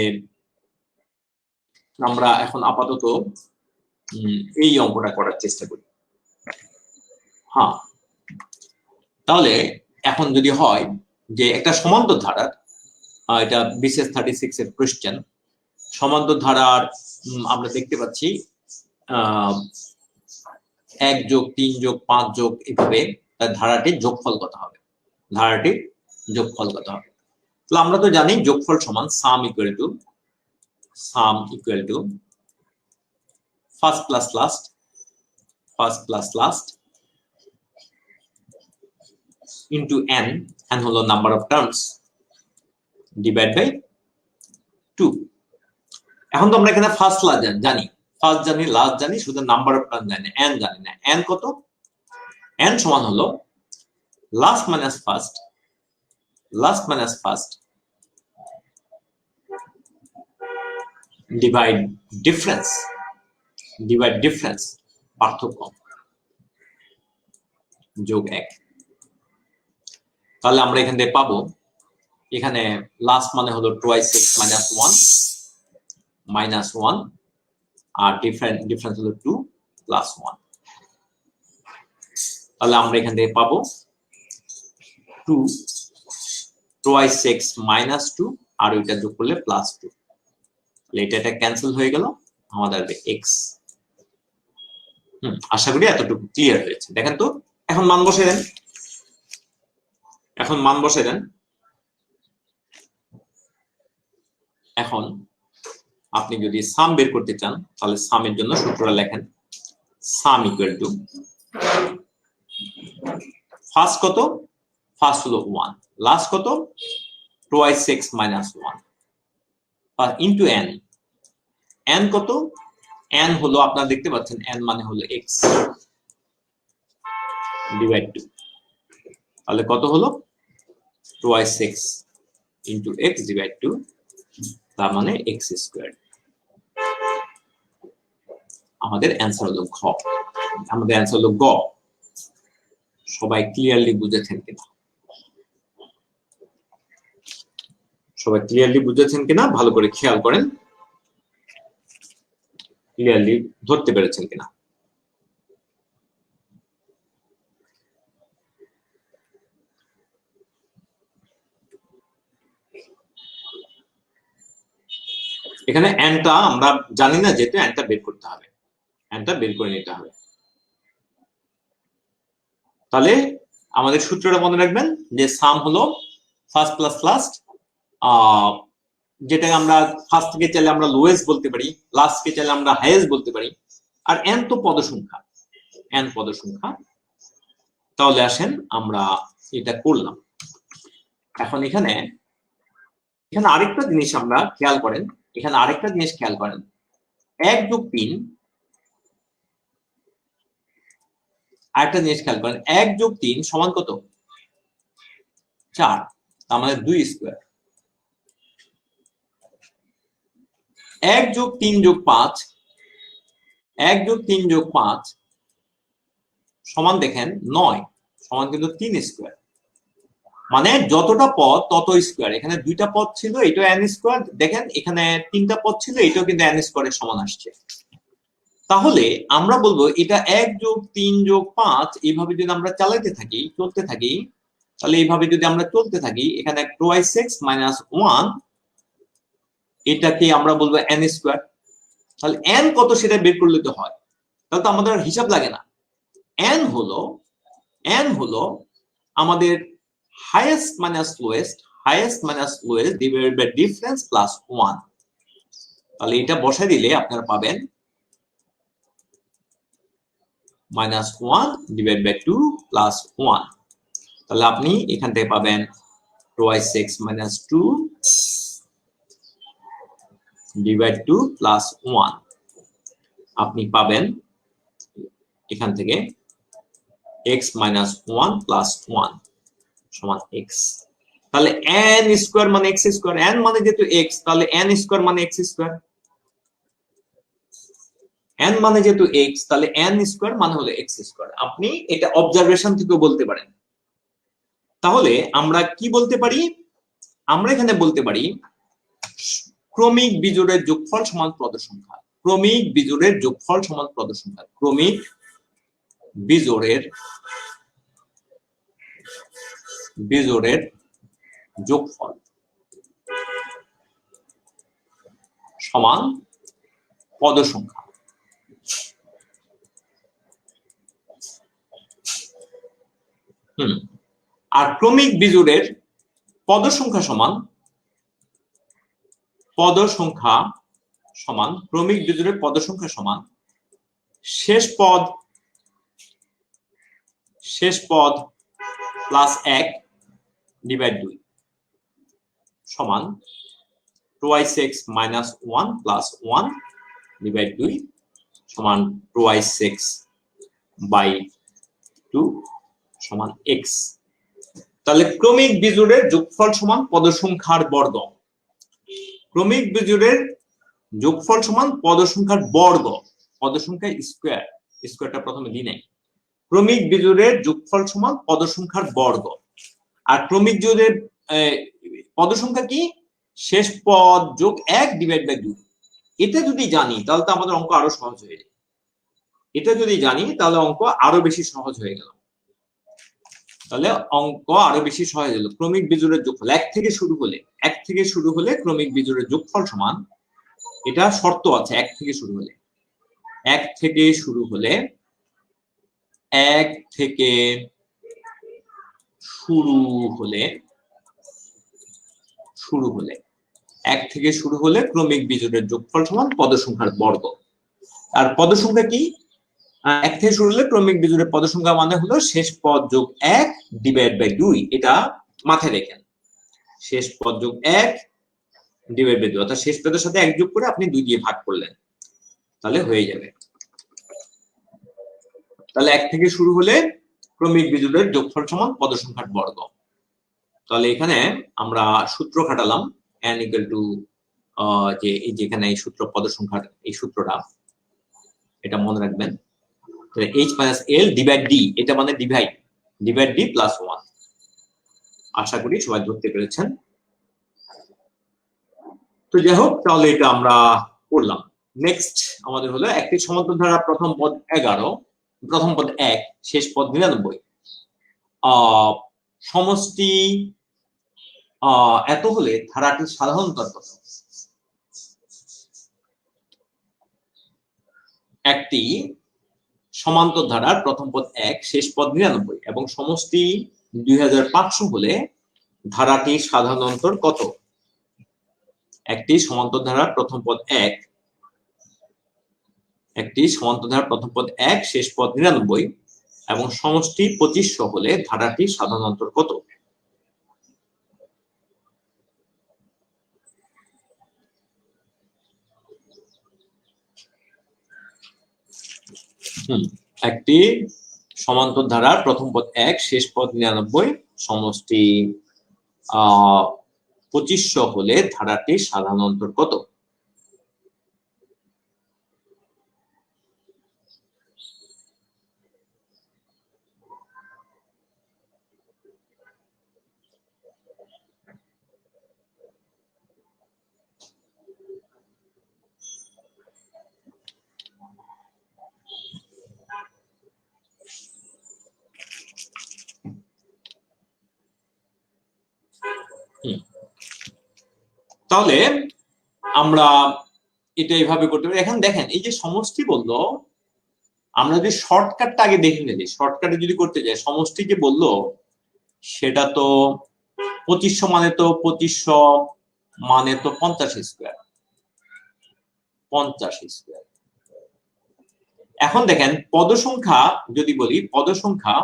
আমরা এখন আপাতত এই অঙ্কটা করার চেষ্টা করি। হ্যাঁ, তাহলে এখন যদি হয় যে একটা সমান্তর ধারার, এটা বিসিএস 36 এর কোশ্চেন, সমান্তর ধারার আমরা দেখতে পাচ্ছি 1 যোগ 3 যোগ 5 যোগ এভাবে তার ধারাটির যোগফল কত হবে, ধারাটির যোগফল কত হবে। তাহলে আমরা তো জানি যোগফল সমান sum equal to first plus last into n হলো number of terms, divide by 2। এখন তো আমরা এখানে ফার্স্ট জানি, লাস্ট জানি, শুধু নাম্বার অফ টার্ম জানি, n জানি না। n কত? n সমান হলো last minus first divide difference পার্থক্য যোগ 1। তাহলে আমরা এখান থেকে পাবো, এখানে লাস্ট মানে হলো টুয়াইস x মাইনাস 1 আর ডিফারেন্স হলো 2 প্লাস 1। তাহলে আমরা এখান থেকে পাবো 2 টুয়াইস x মাইনাস 2 আর ওইটা যোগ করলে প্লাস 2, এটা ক্যান্সেল হয়ে গেল, আমাদের x। আশা করি এতটুকু ক্লিয়ার হয়েছে। দেখেন তো, এখন মান বসে দেন, এখন আপনি যদি সাম বের করতে চান, তাহলে সামের জন্য সূত্রটা লেখেন, সাম ইকুয়াল টু ফার্স্ট কত, ফার্স্ট হলো 1, লাস্ট কত twice x minus 1 into n কত, n হলো আপনারা দেখতে পাচ্ছেন n মানে হলো x ডিভাইড 2। তাহলে কত হলো twice x into x divide 2, তার মানে x স্কয়ার। আমাদের অ্যান্সার হলো ঘ, আমাদের অ্যান্সার হলো গ। সবাই ক্লিয়ারলি বুঝেছেন কিনা, ভালো করে খেয়াল করেন, ক্লিয়ারলি ধরতে পেরেছেন কিনা। এখানে nটা আমরা জানি না, যেহেতু nটা বের করতে হবে, nটা বের করে নিতে হবে। তাহলে আমাদের সূত্রটা মনে রাখবেন যে সাম হলো ফার্স্ট প্লাস লাস্ট, যেটা আমরা ফার্স্ট থেকে চাইলে আমরা লোয়েস্ট বলতে পারি, লাস্ট কে চাইলে আমরা হাইয়েস্ট বলতে পারি, আর n তো পদ সংখ্যা। তাহলে আসেন আমরা এটা করলাম। এখন এখানে আরেকটা জিনিস আমরা খেয়াল করেন, 1 যোগ 3, আরেকটা জিনিস খেয়াল করেন, 1 যোগ 3 সমান কত, 4, তার মানে 2 স্কয়ার। 1 যোগ 3 যোগ 5, 1 যোগ 3 যোগ 5 সমান দেখেন 9, সমান কিন্তু 3 স্কয়ার। মানে যতটা পদ তত স্কয়ার। এখানে 2টা পদ ছিল, এটাও n স্কয়ার, দেখেন এখানে 3টা পদ ছিল, এটাও কিন্তু n স্কয়ারের সমান আসছে। তাহলে আমরা বলবো এটা 1 যোগ 3 যোগ 5 এইভাবে যদি আমরা চলতে থাকি, তাহলে এইভাবে যদি আমরা চলতে থাকি, এখানে 2x মাইনাস 1 এটাকে আমরা বলবো n স্কয়ার। তাহলে n কত সেটা বের করলে তো হয়, তাহলে তো আমাদের আর হিসাব লাগে না। n হলো আমাদের highest minus lowest divided by difference plus 1। তাহলে এটা বসাই দিলে আপনারা পাবেন -1 ডিভাইড বাই 2 প্লাস 1। তাহলে আপনি এখান থেকে পাবেন 2x minus 2 ডিভাইড 2 প্লাস 1। আপনি পাবেন এখান থেকে x minus 1 plus 1 সমান x। তাহলে n স্কয়ার মানে x স্কয়ার, n মানে যেহেতু x, তাহলে n স্কয়ার মানে x স্কয়ার, n মানে যেহেতু x, তাহলে n স্কয়ার মানে হলো x স্কয়ার। আপনি এটা অবজারভেশন থেকে বলতে পারেন। তাহলে আমরা কি বলতে পারি? আমরা এখানে বলতে পারি ক্রমিক বিজোড়ের যোগফল সমান পদ সংখ্যা। ক্রমিক বিজোড়ের যোগফল সমান পদ সংখ্যা। ক্রমিক বিজোড়ের যোগফল সমান পদ সংখ্যা। আর ক্রমিক বিজোড়ের পদ সংখ্যা সমান ক্রমিক বিজোড়ের পদ সংখ্যা সমান শেষ পদ প্লাস 1 ডিভাইড 2 সমান 2x minus 1 plus 1 ডিভাইড 2 সমান 2x by 2 সমান x। তাহলে ক্রমিক বিজোড়ের যোগফল সমান পদ সংখ্যার বর্গ। ক্রমিক বিজোড়ের যোগফল সমান পদ সংখ্যার বর্গ, পদ সংখ্যা স্কয়ার, স্কয়ারটা প্রথমে দিই নাই। ক্রমিক বিজোড়ের যোগফল সমান পদ সংখ্যার বর্গ। আর ক্রমিক বিজোড়ের পদ সংখ্যা কি? শেষ পদ যোগ 1 ডিভাইড বাই 2। এটা যদি জানি তাহলে তো আমাদের অঙ্ক আরো সহজ হয়ে যায়। এটা যদি জানি তাহলে অঙ্ক আরো বেশি সহজ হয়ে গেল। ক্রমিক বিজোড়ের যোগফল 1 থেকে শুরু হলে ক্রমিক বিজোড়ের যোগফল সমান, এটা শর্ত আছে, 1 থেকে শুরু হলে এক থেকে শুরু হলে ক্রমিক বিজোড়ের যোগফল সমান পদ সংখ্যার বর্গ। আর পদ সংখ্যা কি? 1 থেকে শুরু হলে ক্রমিক বিজোড়ের পদ সংখ্যা মানে হলো শেষ পদ যোগ 1 ডিভাইড বাই 2। এটা মাথায় রাখেন, শেষ পদ যোগ 1 ডিভাইড বাই 2, অর্থাৎ শেষ পদের সাথে 1 যোগ করে আপনি 2 দিয়ে ভাগ করলেন, তাহলে হয়ে যাবে। তাহলে 1 থেকে শুরু হলে ক্রমিক বিজোড়ের যোগফল সমান পদ সংখ্যার বর্গ। তাহলে এখানে আমরা সূত্র খাটালাম n equal to যে এই যেখানে এই সূত্র পদ সংখ্যার এই সূত্রটা, এটা মনে রাখবেন। তাহলে h - l ডিভাইড d, এটা মানে ডিভাইড d প্লাস 1। আশা করি সবাই ধরতে পেরেছেন। তো যাই হোক, তাহলে এটা আমরা করলাম। নেক্সট আমাদের হলো একটি সমান্তর ধারা প্রথম পদ 11, প্রথম পদ 1, শেষ পদ 99। সমষ্টি এত হলে ধারাটির সাধারণতর কত? একটি সমান্তর ধারার প্রথম পদ 1, শেষ পদ 99 এবং সমষ্টি 2500 হলে ধারাটির সাধারণ অন্তর কত? একটি সমান্তর ধারার প্রথম পদ 1, শেষ পদ 99 এবং সমষ্টি 2500 হলে ধারাটির সাধারণ অন্তর কত? একটি সমান্তর ধারার প্রথম পদ 1, শেষ পদ 99, সমষ্টি 2500 হলে ধারাটির সাধারণ অন্তর কত? তাহলে আমরা এটা এইভাবে করতে পারি। এখন দেখেন এই যে সমষ্টি বললো, আমরা যদি শর্টকাটটা আগে দেখে নিই, শর্টকাটে যদি করতে যাই, সমষ্টি যে বললো সেটা তো 2500 মানে তো 50 স্কোয়ার, 50 স্কোয়ার। এখন দেখেন পদ সংখ্যা যদি বলি, পদ সংখ্যা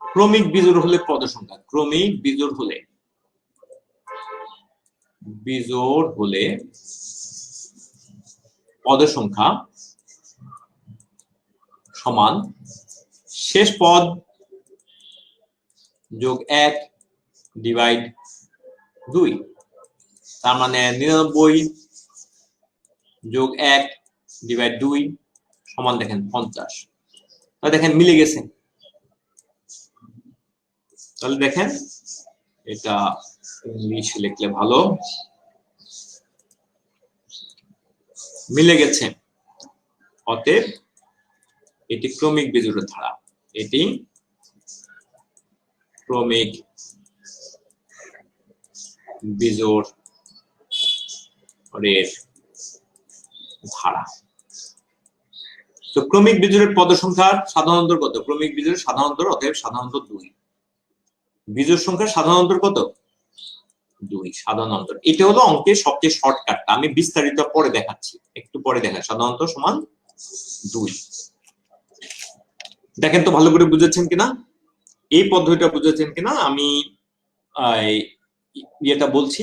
ক্রমিক বিজোড় হলে পদ সংখ্যা, ক্রমিক বিজোড় হলে পদ সংখ্যা সমান শেষ পদ যোগ 1 ডিভাইড 2, তার মানে 99 যোগ 1 ডিভাইড 2 সমান দেখেন 50। তাহলে দেখেন মিলে গেছে। তাহলে দেখেন এটা ইংলিশে লিখলে ভালো, মিলে গেছে। অতএব এটি ক্রমিক বিজোড়ের ধারা, এটি ক্রমিক বিজোড়ের ধারা। তো ক্রমিক বিজোড়ের পদ সংখ্যার সাধারণ অন্তর কত? ক্রমিক বিজোড়ের সাধারণ অন্তর, অতএব সাধারণ অন্তর 2। বিজোড় সংখ্যার সাধারণ অন্তর কত? 2 সাধারণ অন্তর। এটা হলো অঙ্কের সবচেয়ে শর্টকাটটা, আমি বিস্তারিত পরে দেখাচ্ছি, একটু পরে দেখাচ্ছি। সাধারণ অন্তর সমান 2। দেখেন তো ভালো করে বুঝেছেন কিনা, এই পদ্ধতিটা বুঝেছেন কিনা। আমি ইয়েটা বলছি,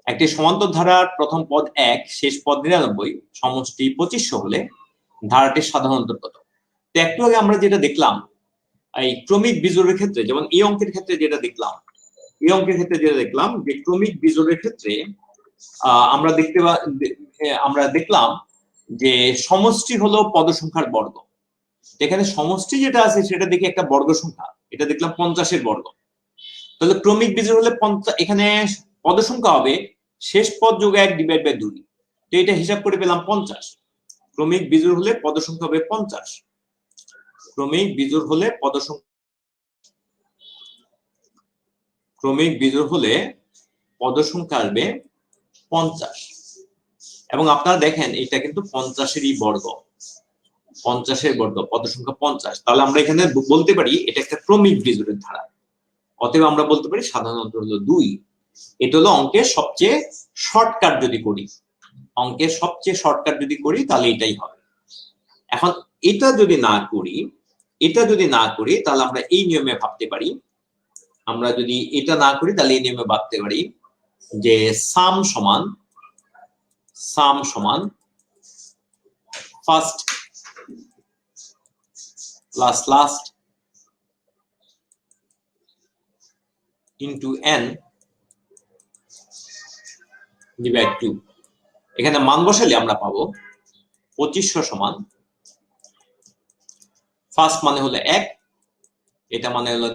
একটি সমান্তর ধারার প্রথম পদ 1, শেষ পদ 99, সমষ্টি 2500 হলে ধারাটির সাধারণ অন্তর কত? তো একটু আগে আমরা যেটা দেখলাম এই ক্রমিক বিজোড়ের ক্ষেত্রে, যেমন এই অঙ্কের ক্ষেত্রে যেটা দেখলাম, যে ক্রমিক বিজোড়ের ক্ষেত্রে আমরা দেখলাম যে সমষ্টি হলো পদ সংখ্যার বর্গ। এখানে সমষ্টি যেটা আছে সেটা দেখি একটা বর্গ সংখ্যা, এটা দেখলাম 50 এর বর্গ। তাহলে ক্রমিক বিজোড় হলে এখানে পদ সংখ্যা হবে শেষ পদ যোগ 1 ডিভাইড বাই 2। তো এটা হিসাব করে পেলাম 50। ক্রমিক বিজোড় হলে পদ সংখ্যা হবে 50। ক্রমিক বিজোড় হলে পদ সংখ্যা, ক্রমিক বিজোড় হলে পদ সংখ্যা আসবে 50। এবং আপনারা দেখেন এটা কিন্তু 50-এরই বর্গ, 50-এর বর্গ, পদ সংখ্যা 50। তাহলে আমরা এখানে বলতে পারি এটা একটা ক্রমিক বিজোড়ের ধারা। অতএব আমরা বলতে পারি সাধারণ অন্তর হলো 2। এটা হলো অঙ্কের সবচেয়ে শর্টকাট যদি করি, অঙ্কের সবচেয়ে শর্টকাট যদি করি তাহলে এটাই হবে। এখন এটা যদি না করি তাহলে আমরা এই নিয়মে ভাবতে পারি, আমরা যদি এটা না করি তাহলে এই নিয়মে ভাবতে পারি যে সাম সমান first plus last into n divide 2। এখানে মান বসালে আমরা পাবো 2500 সমান ফার্স্ট মানে হলো 1, এটা মানে হলো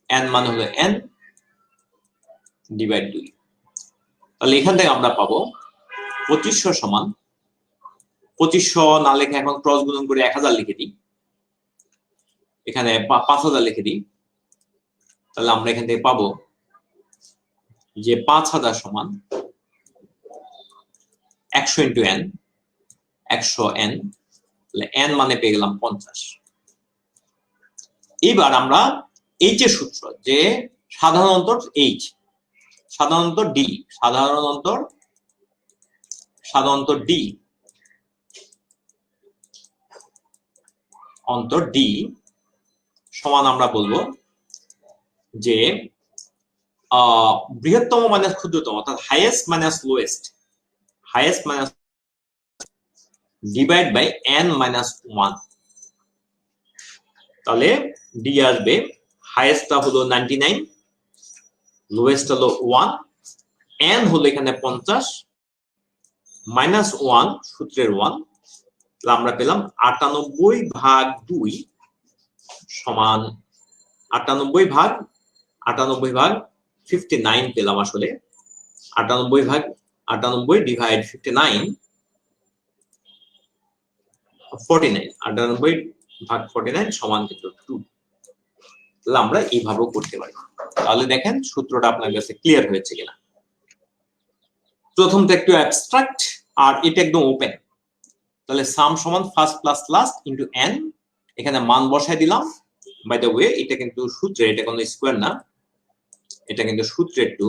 n মানে হলো n ডিভাইড 2। তাহলে এখান থেকে আমরা পাবো 2500 সমান, 2500 না লিখে এখন ক্রস গুণন করে 1000 লিখে দিই, এখানে 5000 লিখে দিই। তাহলে আমরা এখান থেকে পাবো যে 5000 সমান 100 ইন্টু n, 100 n, তাহলে n মানে পেয়ে গেলাম 50। এবার আমরা এইচ এর সূত্র, যে সাধারণ অন্তর h, সাধারণ অন্তর d, সাধারণ অন্তর d, অন্তর d সমান আমরা বলবো যে বৃহত্তম মাইনাস ক্ষুদ্রতম, অর্থাৎ highest minus lowest, divide by n minus 1। তাহলে d আসবে, হাইয়েস্টটা হলো 99, লোয়েস্ট হলো 1, n হলো এখানে 50, মাইনাস 1 সূত্রের 1, তাহলে আমরা পেলাম 98/2 সমান 98/59 পেলাম। আসলে 98/98 ডিভাইড 59 49, 98/49 সমান কিন্তু 2। তাহলে আমরা এইভাবেও করতে পারি। তাহলে দেখেন সূত্রটা আপনার কাছে ক্লিয়ার হয়েছে কিনা। প্রথমটা একটু অ্যাবস্ট্রাক্ট আর এটা একদম ওপেন। তাহলে সাম সমান first plus last into N, এখানে মান বসায় দিলাম। বাই দ্য ওয়ে এটা কিন্তু সূত্রে, এটা কোনো স্কয়ার না, এটা কিন্তু সূত্রে একটু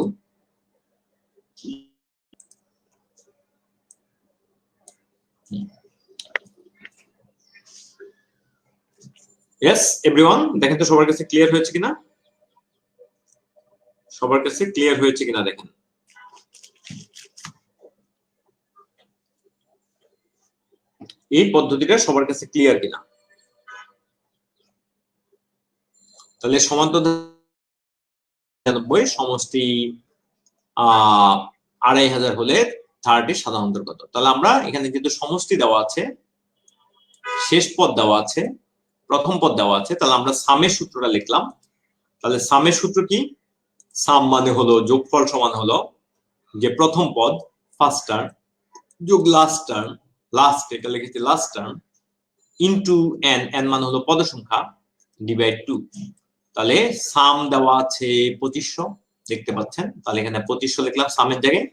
ইয়েস এভরিওয়ান, দেখেন তো সবার কাছে ক্লিয়ার হয়েছে কিনা, সবার কাছে ক্লিয়ার হয়েছে কিনা দেখেন। এই পদ্ধতিটা সবার কাছে ক্লিয়ার কিনা। তাহলে সমান্তরাল সমষ্টি 2500 হলে থার্ডের সাধারণতর কত। তাহলে আমরা এখানে যেহেতু সমষ্টি দেওয়া আছে, শেষ পদ দেওয়া আছে, প্রথম পদ দেওয়া আছে, তাহলে আমরা সামের সূত্রটা লিখলাম। তাহলে সামের সূত্র কি? সাম মানে হলো যোগফল সমান হলো যে প্রথম পদ ফার্স্ট টার্ম যোগ লাস্ট টার্ম, লাস্ট এটা লিখেছি last term, into N, N মানে হলো পদ সংখ্যা, ডিভাইড 2। তাহলে সাম দেওয়া আছে 2500 দেখতে পাচ্ছেন, তাহলে এখানে 2500 লিখলাম সামের জায়গায়।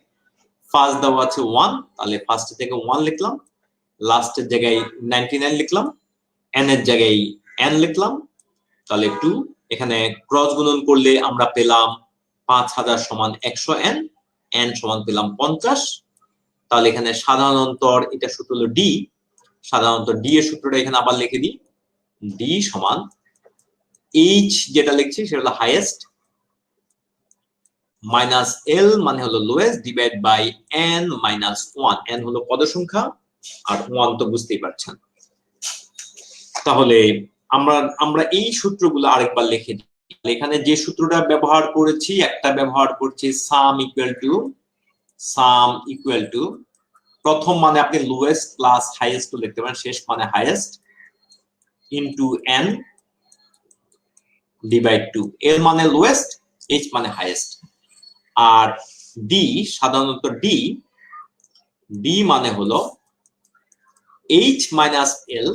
ফার্স্ট দেওয়া আছে 1, তাহলে ফার্স্টের জায়গায় 1 লিখলাম, লাস্টের জায়গায় 99 লিখলাম, এন এর জায়গায় এন লিখলাম, তাহলে 2। এখানে ক্রস গুণন করলে আমরা পেলাম 5000 সমান 100 এন, এন সমান পেলাম 50। তাহলে এখানে সাধারণ অন্তর, এটা সূত্র হলো ডি, সাধারণ অন্তর ডি এর সূত্রটা এখানে আবার লিখে দিই, ডি সমান এইচ যেটা লিখছি সেটা হলো হাইয়েস্ট, মাইনাস এল মানে হলো lowest, divide by N minus 1, N হলো পদ সংখ্যা আর 1 তো বুঝতেই পারছেন। তাহলে আমরা এই সূত্রগুলো আরেকবার লিখে দিই। এখানে যে সূত্রটা ব্যবহার করেছি, একটা ব্যবহার করছি সাম ইকুয়াল টু প্রথম মানে আপনি লোয়েস্ট প্লাস হাইয়েস্ট তো লিখতে পারেন, শেষ মানে হাইয়েস্ট, ইনটু এন ডিভাইড 2, এল মানে লোয়েস্ট, এইচ মানে হাইয়েস্ট। আর ডি, সাধারণত ডি মানে হলো H minus L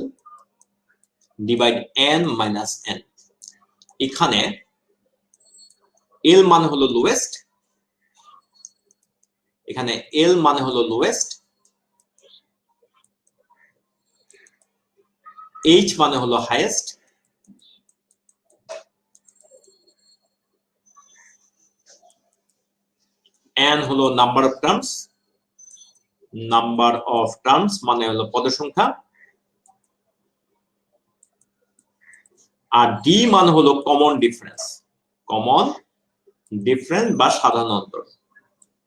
divide N minus N. এখানে এল মানে হলো লোয়েস্ট, এখানে এল মানে হলো লোয়েস্ট, এইচ মানে হলো হাইয়েস্ট, এন হলো নাম্বার অফ টার্মস মানে হলো পদ সংখ্যা, আর ডি মানে হলো কমন ডিফারেন্স বা সাধারণ অন্তর,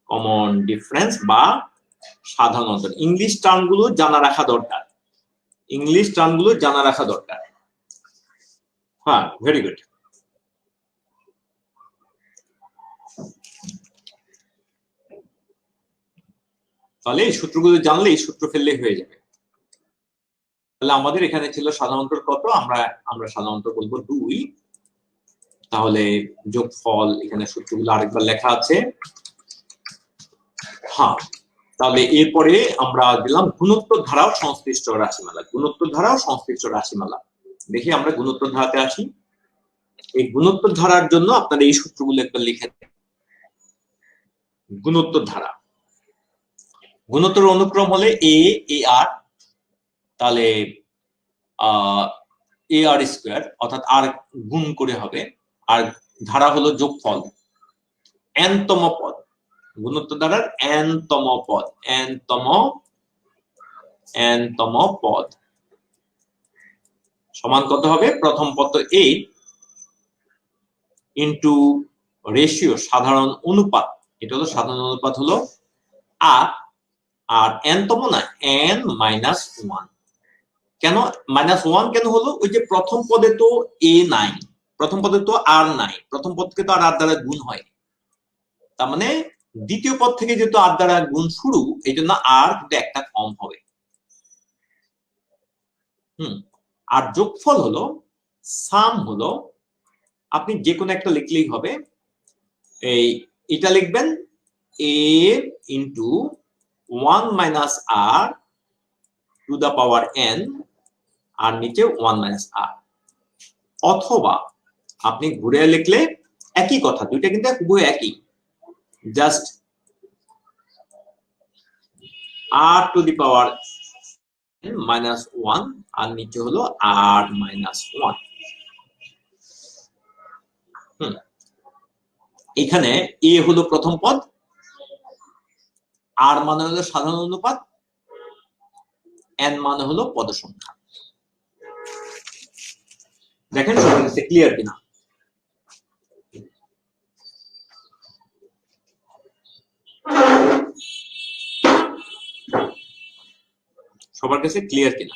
কমন ডিফারেন্স বা সাধারণ অন্তর। ইংলিশ টার্মগুলো জানা রাখা দরকার, হ্যাঁ ভেরি গুড। তাহলে এই সূত্রগুলো জানলে, এই সূত্র ফেললেই হয়ে যাবে। তাহলে আমাদের এখানে ছিল সাধারণত কত, আমরা সাধারণত বলবো 2। তাহলে যোগফল, এখানে সূত্রগুলো আরেকবার লেখা আছে। হ্যাঁ, তাহলে এরপরে আমরা দিলাম গুণোত্তর ধারাও সংশ্লিষ্ট রাশিমালা। দেখি আমরা গুণোত্তর ধারাতে আসি। এই গুণোত্তর ধারার জন্য আপনারা এই সূত্রগুলো একবার লিখে দেন। গুণোত্তর অনুক্রম হলে এ আর, তাহলে এ আর স্কয়ার, অর্থাৎ আর গুণ করে হবে, আর ধারা হলো যোগফল, এনতম পদ, গুণোত্তর ধারার এনতম পদ সমান কত হবে? প্রথম পদ তো 8 ইন্টু রেশিও সাধারণ অনুপাত, এটা হলো সাধারণ অনুপাত হলো আর এনতম না এন মাইনাস 1। কেন মাইনাস 1 কেন হলো? ওই যে প্রথম পদে তো এ নাই, প্রথম পদে তো আর নাই, প্রথম পদকে তো আর দ্বারা গুণ হয়, তার মানে দ্বিতীয় পদ থেকে যেহেতু আর দ্বারা গুণ শুরু, এই জন্য আর কিন্তু একটা কম হবে। আর যোগফল হলো, সাম হলো, আপনি যে কোনো একটা লিখলেই হবে। এটা লিখবেন a into 1 minus R to the power n, আর নিচে 1 মাইনাস আর, অথবা আপনি ঘুরে লিখলে একই কথা, দুইটা কিন্তু খুবই একই, জাস্ট r টু দি পাওয়ার -1 আর নিচে হলো r -1। এখানে a হলো প্রথম পদ, r মানে হলো সাধারণ অনুপাত, n মানে হলো পদ সংখ্যা। দেখেন সবার কাছে ক্লিয়ার কিনা? সবার কাছে ক্লিয়ার কিনা?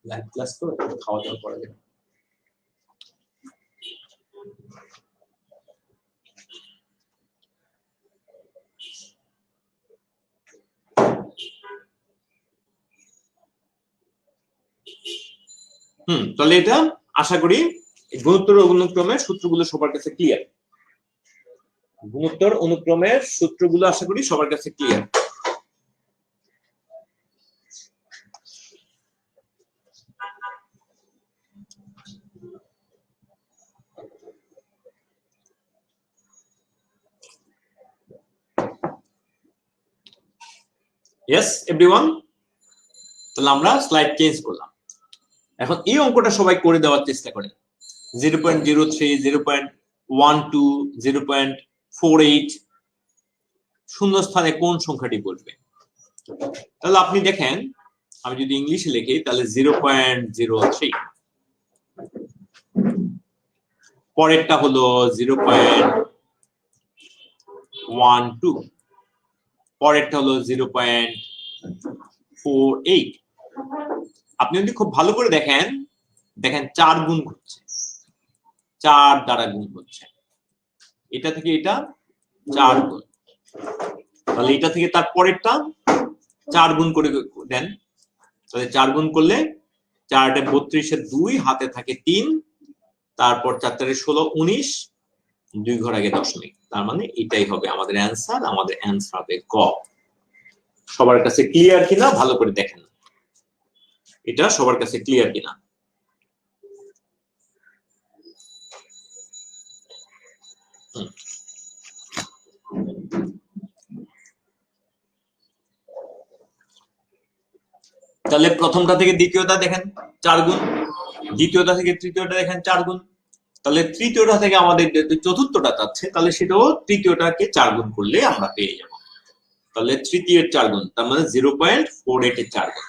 লাইভ ক্লাস তো খাওয়া দাওয়া করা যাবে। তাহলে এটা আশা করি গুণোত্তর অনুক্রমের সূত্রগুলো সবার কাছে ক্লিয়ার। গুণোত্তর অনুক্রমের সূত্রগুলো আশা করি সবার কাছে ক্লিয়ার। ইয়েস এভরিওয়ান, তাহলে আমরা স্লাইড চেঞ্জ করলাম। এখন এই অঙ্কটা সবাই করে দেওয়ার চেষ্টা করেন। 0.03, 0.12, 0.48 শূন্য স্থানে কোন সংখ্যাটি বসবে? তাহলে আপনি দেখেন, আমি যদি ইংলিশে লিখি তাহলে 0.03, পরেরটা হলো 0.12, পরেরটা হলো 0.48। আপনি যদি খুব ভালো করে দেখেন, দেখেন 4 গুণ হচ্ছে, 4 দ্বারা গুণ হচ্ছে, এটা থেকে এটা 4 গুণ, তাহলে এটা থেকে তার পরেরটা 4 গুণ করে দেন, তাহলে 4 গুণ করলে 4 32 এর 2 হাতে থাকে 3, তারপর 4 4 16 19, 2 ঘর আগে দশমিক, তার মানে এটাই হবে আমাদের অ্যান্সার। আমাদের অ্যান্সার হবে ক। সবার কাছে ক্লিয়ার কিনা ভালো করে দেখেন, এটা সবার কাছে ক্লিয়ার কিনা? তাহলে প্রথমটা থেকে দ্বিতীয়টা দেখেন 4 গুণ, দ্বিতীয়টা থেকে তৃতীয়টা দেখেন 4 গুণ, তাহলে তৃতীয়টা থেকে আমাদের চতুর্থটা চাচ্ছে, তাহলে সেটাও তৃতীয়টাকে 4 গুণ করলে আমরা পেয়ে যাব। তাহলে তৃতীয়ের 4 গুণ, তার মানে 0.48 এর 4 গুণ,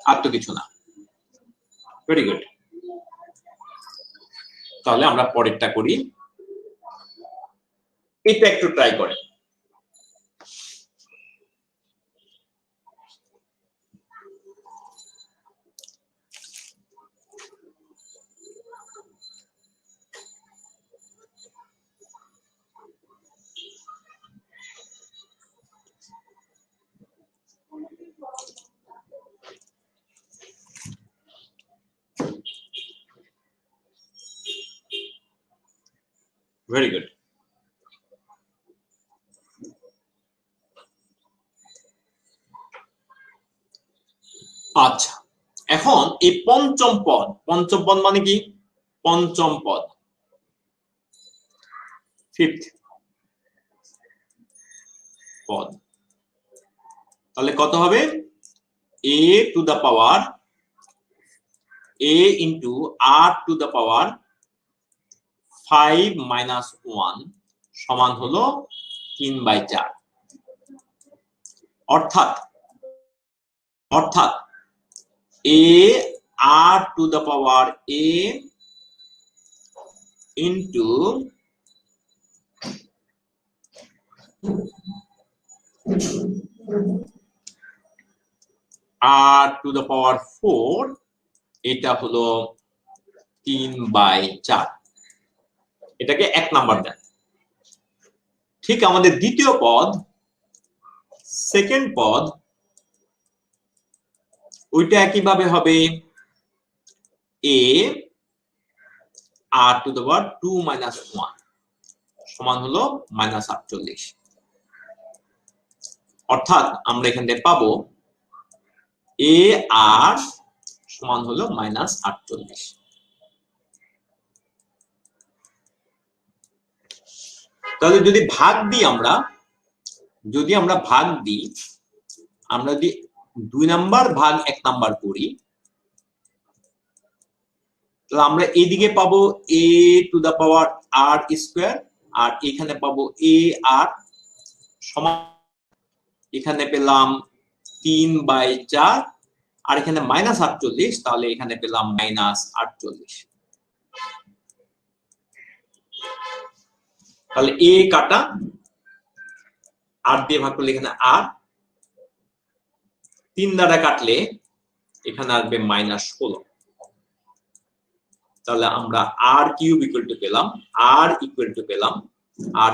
আর তো কিছু না। Very good. তাহলে আমরা পরেরটা করি, এটা একটু ট্রাই করেন। Very good. আচ্ছা, এখন এই পঞ্চম পদ, পঞ্চম পদ মানে কি? পঞ্চম পদ, ফিফথ পদ, তাহলে কত হবে? a to the power a into r to the power 5 minus 1 সমান হলো 3/4। অর্থাৎ a r to the power a into r to the power 4, এটা হলো 3/4। এটাকে 1 নাম্বার দেন। ঠিক আমাদের দ্বিতীয় পদ, সেকেন্ড পদ, ওইটা একইভাবে হবে a r to the power 2 minus 1 সমান হলো -48। অর্থাৎ আমরা এখান থেকে পাবো a r সমান হলো -48। তাহলে যদি ভাগ দিই আমরা ভাগ দিই, আমরা যদি 2 নাম্বার ভাগ 1 নাম্বার করি, তাহলে আমরা এইদিকে পাবো a to the power r square, আর এখানে পাবো a r সমান, এখানে পেলাম 3/4, আর এখানে -48, তাহলে এখানে পেলাম -48। তাহলে a কাটা, r দিয়ে ভাগ করলে এখানে r, 3 দ্বারা কাটলে এখানে আসবে -16। তাহলে আমরা r কিউব ইকুয়াল টু পেলাম r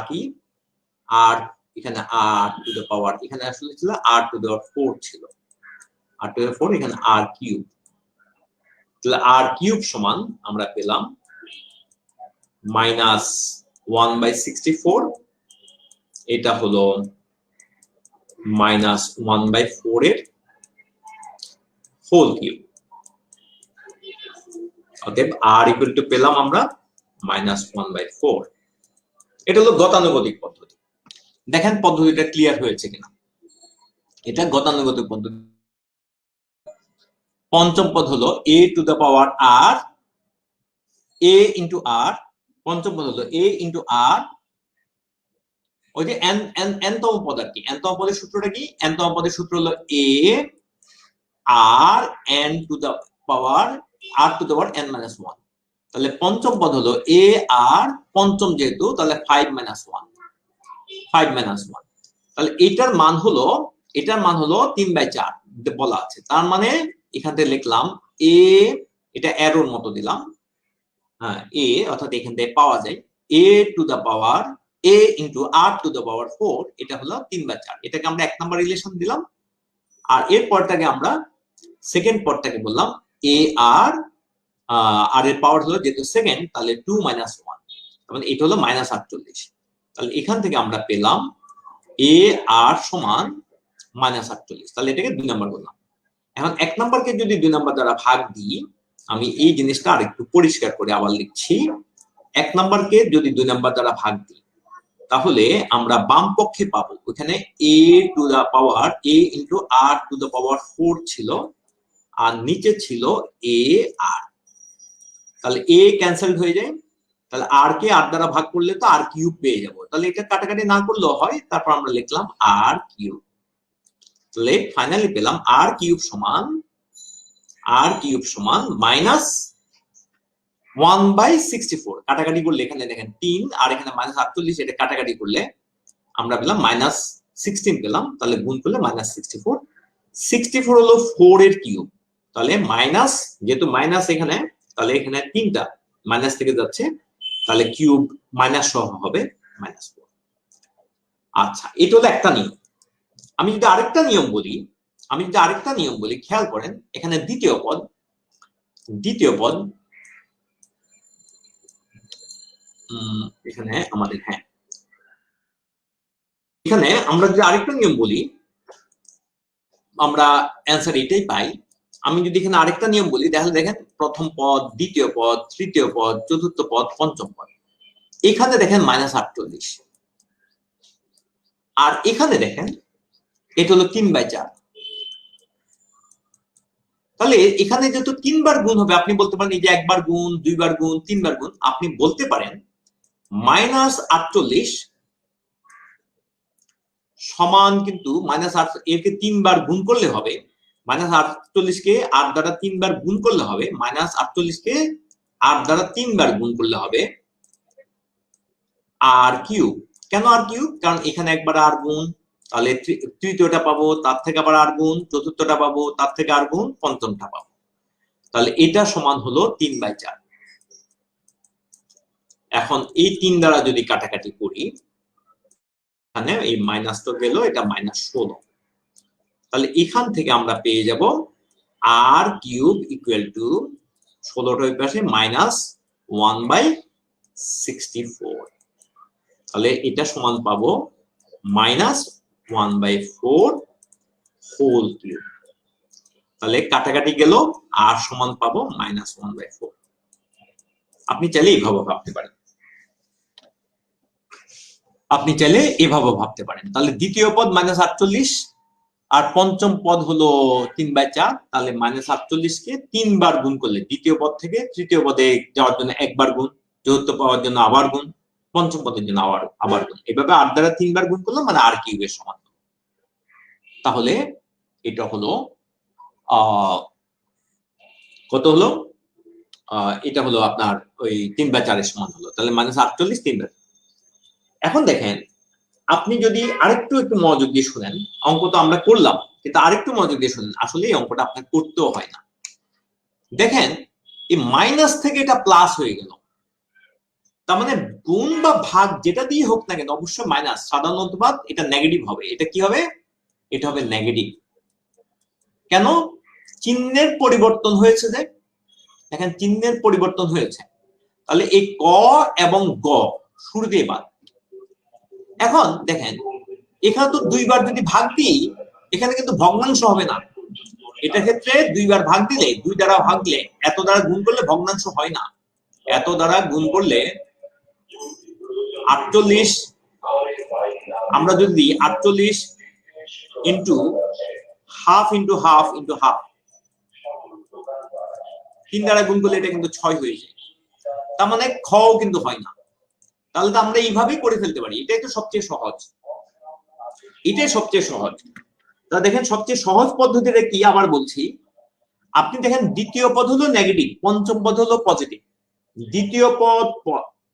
কি, r এখানে r টু দ্য পাওয়ার, এখানে আসলে ছিল r টু দ্য 4 ছিল, r টু দ্য 4, এখানে r কিউব। তাহলে r কিউব সমান আমরা পেলাম -1/64, এটা হলো -1/4 এর হোল কিউব। অতএব r ইকুয়াল টু পেলাম আমরা -1/4। এটা হলো গতানুগতিক পদ্ধতি। দেখেন পদ্ধতিটা ক্লিয়ার হয়েছে কিনা। এটা গতানুগতিক পদ্ধতি। পঞ্চম পদ হলো a to the power r, a into r, পঞ্চম পদ হলো a ইনটু r, ওই যে n-তম পদ আর কি। n-তম পদের সূত্রটা কি? n-তম পদের সূত্র হলো a r n to the power r to the power n-1। তাহলে পঞ্চম পদ হলো a r, পঞ্চম যেহেতু তাহলে 5 - 1, তাহলে এটার মান হলো 3/4 বলা আছে। তার মানে এখান থেকে লিখলাম a, এটা অ্যারোর মতো দিলাম, হ্যাঁ a, অর্থাৎ এখান থেকে পাওয়া যায় a to the power a into r to the power 4, এটা হলো 3/4। এটাকে আমরা 1 নাম্বার রিলেশন দিলাম, আর এর পরটাকে আমরা সেকেন্ড পদটাকে বললাম a r, আর এর পাওয়ার হলো যেহেতু সেকেন্ড, তাহলে 2 - 1, মানে এটা হলো -48। তাহলে এখান থেকে আমরা পেলাম a r সমান -48। তাহলে এটাকে 2 নাম্বার বললাম। এখন 1 নাম্বারকে যদি 2 নাম্বার দ্বারা ভাগ দিই, আমি এই জিনিসটা আরেকটু পরিষ্কার করে আবার লিখছি। 1 নাম্বারকে যদি 2 নাম্বার দ্বারা ভাগ দিই, তাহলে আমরা বাম পক্ষে পাবো ওখানে a to the power a into r to the power 4 ছিল, আর নিচে ছিল a r। তাহলে a ক্যান্সেলড হয়ে যায়, তাহলে r কে r দ্বারা ভাগ করলে তো r কিউব পেয়ে যাব। তাহলে এটা কাটাকাটি না করলেও হয়, তারপর আমরা লিখলাম r কিউব। তাহলে ফাইনালি পেলাম r কিউব সমান -1/64। কাটাকাটি করলে এখানে দেখেন 3 আর এখানে -48, এটা কাটাকাটি করলে আমরা পেলাম -16 পেলাম। তাহলে গুণ করলে -64। 64 হলো 4 এর কিউব। তাহলে মাইনাস, যেহেতু মাইনাস এখানে, তাহলে এখানে 3টা মাইনাস থেকে যাচ্ছে, তাহলে কিউব মাইনাস সহ হবে -4। আচ্ছা, এটা হলো একটা নিয়ম। আমি যদি আরেকটা নিয়ম বলি, খেয়াল করেন এখানে দ্বিতীয় পদ, এখানে আমাদের, হ্যাঁ এখানে আমরা যদি আরেকটা নিয়ম বলি, আমরা অ্যান্সার এটাই পাই। আমি যদি এখানে আরেকটা নিয়ম বলি, তাহলে দেখেন প্রথম পদ, দ্বিতীয় পদ, তৃতীয় পদ, চতুর্থ পদ, পঞ্চম পদ, এখানে দেখেন -48, আর এখানে দেখেন এটা হলো 3/4। তাহলে এখানে যেহেতু 3 বার গুণ হবে, আপনি বলতে পারেন এই যে 1 বার গুণ, 2 বার গুণ, 3 বার গুণ, আপনি বলতে পারেন -48 সমান কিন্তু -8, একে 3 বার গুণ করলে হবে, -48 কে 8 দ্বারা 3 বার গুণ করলে হবে, -48 কে 8 দ্বারা 3 বার গুণ করলে হবে আর কিউব। কেন আর কিউব? কারণ এখানে একবার আর গুণ, তাহলে তৃতীয়টা পাবো, তার থেকে আবার আর গুণ, চতুর্থটা পাবো, তার থেকে আর গুণ, পঞ্চমটা পাবো। তাহলে এটা সমান হলো 3/4। এখন এই 3 দ্বারা যদি কাটাকাটি করি, এখানে এই মাইনাস তো গেল, এটা -16। তাহলে এখান থেকে আমরা পেয়ে যাব r কিউব ইকুয়াল টু 16টার ওই পাশে -1/64। তাহলে এটা সমান পাবো -1/4 হোল কিউব। তাহলে কাটাকাটি গেল, r সমান পাবো -1/4। আপনি চাইলে এইভাবে ভাবতে পারেন। আপনি চাইলে এভাবে ভাবতে পারেন। তাহলে দ্বিতীয় পদ -48 আর পঞ্চম পদ হলো 3/4, তাহলে -48 কে 3 বার গুণ করলে দ্বিতীয় পদ থেকে তৃতীয় পদে যাওয়ার জন্য একবার গুণ, চতুর্থ পাওয়ার জন্য আবার গুণ, পঞ্চম পদের জন্য আবার গুণ, এভাবে 8 দ্বারা 3 বার গুণ করলাম, মানে আর কিউবের সমান। তাহলে এটা হলো কত হলো, এটা হলো আপনার ওই 3/4 এর সমান হলো। তাহলে -48 3/4। এখন দেখেন, আপনি যদি একটু মনোযোগ দিয়ে শুনেন, অঙ্ক তো আমরা করলাম, কিন্তু আরেকটু মনোযোগ দিয়ে শুনেন, আসলে এই অঙ্কটা আপনার করতেও হয় না। দেখেন, এই মাইনাস থেকে এটা প্লাস হয়ে গেল, তার মানে গুণ বা ভাগ যেটা দিয়ে হোক না কেন অবশ্যই মাইনাস, সাধারণ অনুপাত এটা নেগেটিভ হবে। এটা কি হবে? এটা হবে নেগেটিভ। কেন? চিহ্নের পরিবর্তন হয়েছে। যে দেখেন, চিহ্নের পরিবর্তন হয়েছে, তাহলে এই ক এবং গ শুরুতেই বাদ। এখন দেখেন, এখানে তো 2 বার যদি ভাগ দিই, এখানে কিন্তু ভগ্নাংশ হবে না। এটা ক্ষেত্রে 2 বার ভাগ দিলে, 2 দ্বারা ভাগ দিলে, এত দ্বারা গুণ করলে ভগ্নাংশ হয় না। এত দ্বারা গুণ করলে 48, আমরা যদি 48 into half into half into half 3 দ্বারা গুণ করলে এটা কিন্তু 6 হয়ে যায়। তার মানে খও কিন্তু হয় না। তাহলে তো আমরা এইভাবেই করে ফেলতে পারি। এটাই তো সবচেয়ে সহজ, এটাই সবচেয়ে সহজ। তা দেখেন, সবচেয়ে সহজ পদ্ধতিটা কি আবার বলছি। আপনি দেখেন, দ্বিতীয় পদ হলো নেগেটিভ, পঞ্চম পদ হলো পজিটিভ। দ্বিতীয় পদ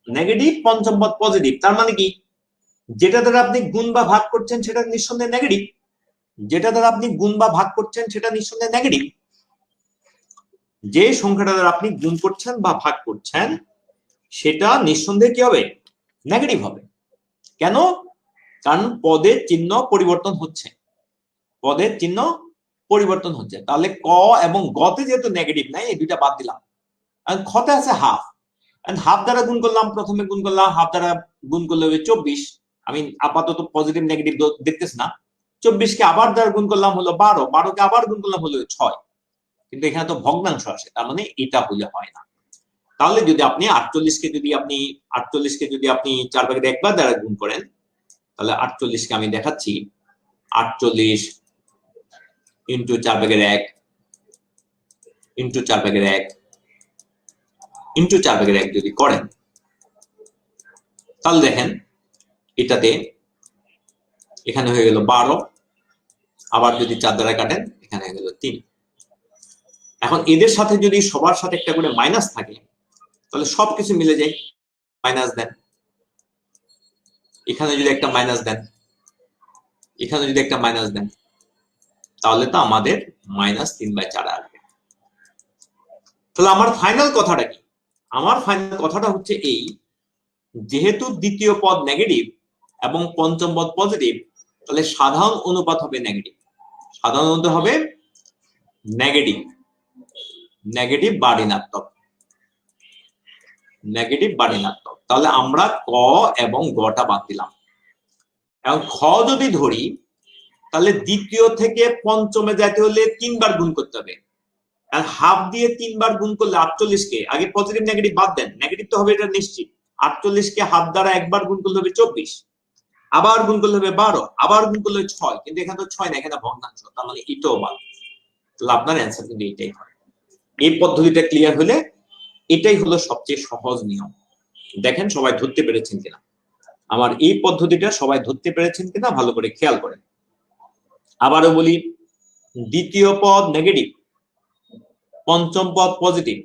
নেগেটিভ, পঞ্চম পদ পজিটিভ, তার মানে কি, যেটা দ্বারা আপনি গুণ বা ভাগ করছেন সেটা নিঃসন্দেহে নেগেটিভ। যেটা দ্বারা আপনি গুণ বা ভাগ করছেন সেটা নিঃসন্দেহে নেগেটিভ। যে সংখ্যাটা দ্বারা আপনি গুণ করছেন বা ভাগ করছেন সেটা নিঃসন্দেহে কি হবে? নেগেটিভ হবে। কেন? কারণ পদের চিহ্ন পরিবর্তন হচ্ছে, পদের চিহ্ন পরিবর্তন হচ্ছে। তাহলে ক এবং গতে যেহেতু নেগেটিভ নাই, এই দুইটা বাদ দিলাম। খতে আছে হাফ, হাফ দ্বারা গুণ করলাম, প্রথমে গুণ করলাম, হাফ দ্বারা গুণ করলে হবে 24। আমি আপাতত পজিটিভ নেগেটিভ দেখতেছি না। 24 কে আবার দ্বারা গুণ করলাম হলো 12, 12 কে আবার গুণ করলাম হলো 6। কিন্তু এখানে তো ভগ্নাংশ আসে, তার মানে এটা হলে হয় না। তাহলে যদি আপনি 48 কে যদি আপনি 4/1 বার দ্বারা গুণ করেন, তাহলে 48 কে আমি দেখাচ্ছি, 48 ইন্টু 4/1 ইন্টু 4/1 ইন্টু 4/1 যদি করেন, তাহলে দেখেন এটাতে এখানে হয়ে গেল 12, আবার যদি 4 দ্বারা কাটেন এখানে হয়ে গেল 3। এখন এদের সাথে যদি সবার সাথে একটা করে মাইনাস থাকে, তাহলে সবকিছু মিলে যায়, মাইনাস দেন। এখানে যদি একটা মাইনাস দেন, এখানে যদি একটা মাইনাস দেন, তাহলে তো আমাদের -3/4 আসবে। তাহলে আমার ফাইনাল কথাটা কি? আমার ফাইনাল কথাটা হচ্ছে এই, যেহেতু দ্বিতীয় পদ নেগেটিভ এবং পঞ্চম পদ পজিটিভ, তাহলে সাধারণ অনুপাত হবে নেগেটিভ। সাধারণ অনুপাত হবে নেগেটিভ, নেগেটিভ বা ঋণাত্মক, নেগেটিভ বা ঋণাত্মক। তাহলে আমরা ক এবং গটা বাদ দিলাম। এবং খ যদি ধরি, তাহলে দ্বিতীয় থেকে পঞ্চমে যেতে হলে 3 বার গুণ করতে হবে। আর হাফ দিয়ে 3 বার গুণ করলে 48 কে, আগে পজিটিভ নেগেটিভ বাদ দেন, নেগেটিভ তো হবে এটা নিশ্চিত। 48 কে হাফ দ্বারা একবার গুণ করলে হবে 24, আবার গুণ করলে হবে 12, আবার গুণ করলে 6, কিন্তু এখানে তো 6 না, এখানে ভগ্নাংশ, তার মানে এটাও বাদ। তাহলে আপনার অ্যান্সার কিন্তু এটাই হয়। এই পদ্ধতিটা ক্লিয়ার হলে এটাই হলো সবচেয়ে সহজ নিয়ম। দেখেন সবাই ধরতে পেরেছেন কিনা, আমার এই পদ্ধতিটা সবাই ধরতে পেরেছেন কিনা ভালো করে খেয়াল করেন। আবারও বলি, দ্বিতীয় পদ নেগেটিভ, পঞ্চম পদ পজিটিভ,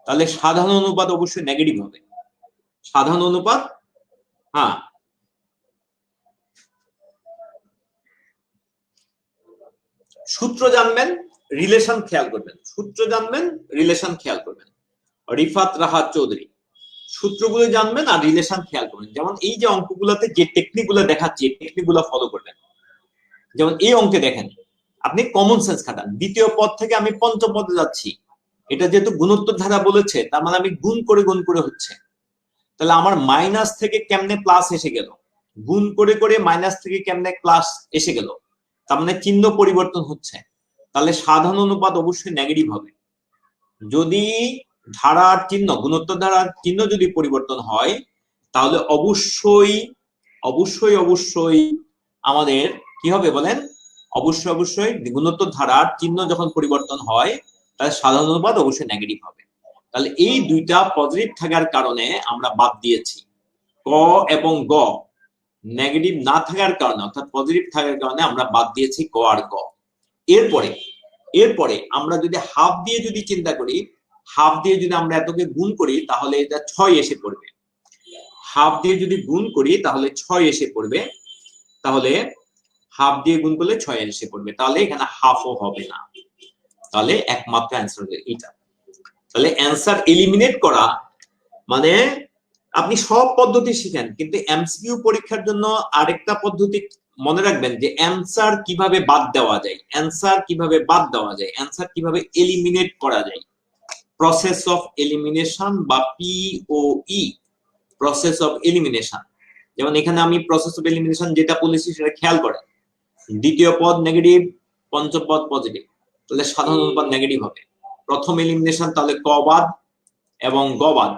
তাহলে সাধারণ অনুপাত অবশ্যই নেগেটিভ হবে। সাধারণ অনুপাত, হ্যাঁ, সূত্র জানবেন, রিলেশন খেয়াল করবেন। সূত্র জানবেন, রিলেশন খেয়াল করবেন। রিফাত রাহাত চৌধুরী, সূত্রগুলো জানবেন আর রিলেশন খেয়াল করবেন। যেমন এই যে অঙ্কগুলোতে যে টেকনিকগুলো দেখাচ্ছি, এই টেকনিকগুলো ফলো করবেন। যেমন এই অঙ্কে দেখেন, আপনি কমন সেন্স খাটান। দ্বিতীয় পদ থেকে আমি পঞ্চম পদে যাচ্ছি, এটা যেহেতু গুণোত্তর ধারা বলেছে, তার মানে আমি গুণ করে হচ্ছে। তাহলে আমার মাইনাস থেকে কেমনে প্লাস এসে গেল, গুণ করে মাইনাস থেকে কেমনে প্লাস এসে গেল, তার মানে চিহ্ন পরিবর্তন হচ্ছে। তাহলে সাধারণ অনুপাত অবশ্যই নেগেটিভ হবে। যদি ধারার চিহ্ন, গুণোত্তর ধারার চিহ্ন যদি পরিবর্তন হয়, তাহলে অবশ্যই অবশ্যই অবশ্যই আমাদের কি হবে বলেন, অবশ্যই অবশ্যই গুণোত্তর ধারার চিহ্ন যখন পরিবর্তন হয় তাহলে সাধারণ অনুপাত অবশ্যই নেগেটিভ হবে। তাহলে এই দুইটা পজিটিভ থাকার কারণে আমরা বাদ দিয়েছি। ক এবং গ নেগেটিভ না থাকার কারণে অর্থাৎ পজিটিভ থাকার কারণে আমরা বাদ দিয়েছি ক আর গ। এরপরে এরপরে আমরা যদি হাফ দিয়ে যদি চিন্তা করি, হাফ দিয়ে যদি আমরা এতকে গুণ করি তাহলে এটা 6 এসে পড়বে। হাফ দিয়ে যদি গুণ করি তাহলে 6 এসে পড়বে। তাহলে হাফ দিয়ে গুণ করলে 6 এসে পড়বে, তাহলে এখানে হাফও হবে না। তাহলে একমাত্র অ্যান্সার হবে এটা। তাহলে অ্যান্সার এলিমিনেট করা মানে আপনি সব পদ্ধতি শিখেন, কিন্তু এমসিকিউ পরীক্ষার জন্য আরেকটা পদ্ধতি মনে রাখবেন যে অ্যান্সার কিভাবে বাদ দেওয়া যায়, অ্যান্সার কিভাবে বাদ দেওয়া যায়, অ্যান্সার কিভাবে এলিমিনেট করা যায়। প্রসেস অফ এলিমিনেশন বা পিওই, প্রসেস অফ এলিমিনেশন। যেমন এখানে আমি প্রসেস অফ এলিমিনেশন যেটা বলেছি সেটা খেয়াল করেন। দ্বিতীয় পদ নেগেটিভ, পঞ্চম পদ পজিটিভ, তাহলে সাধারণ অনুপাত নেগেটিভ হবে। প্রথম এলিমিনেশন তাহলে ক বাদ এবং গ বাদ।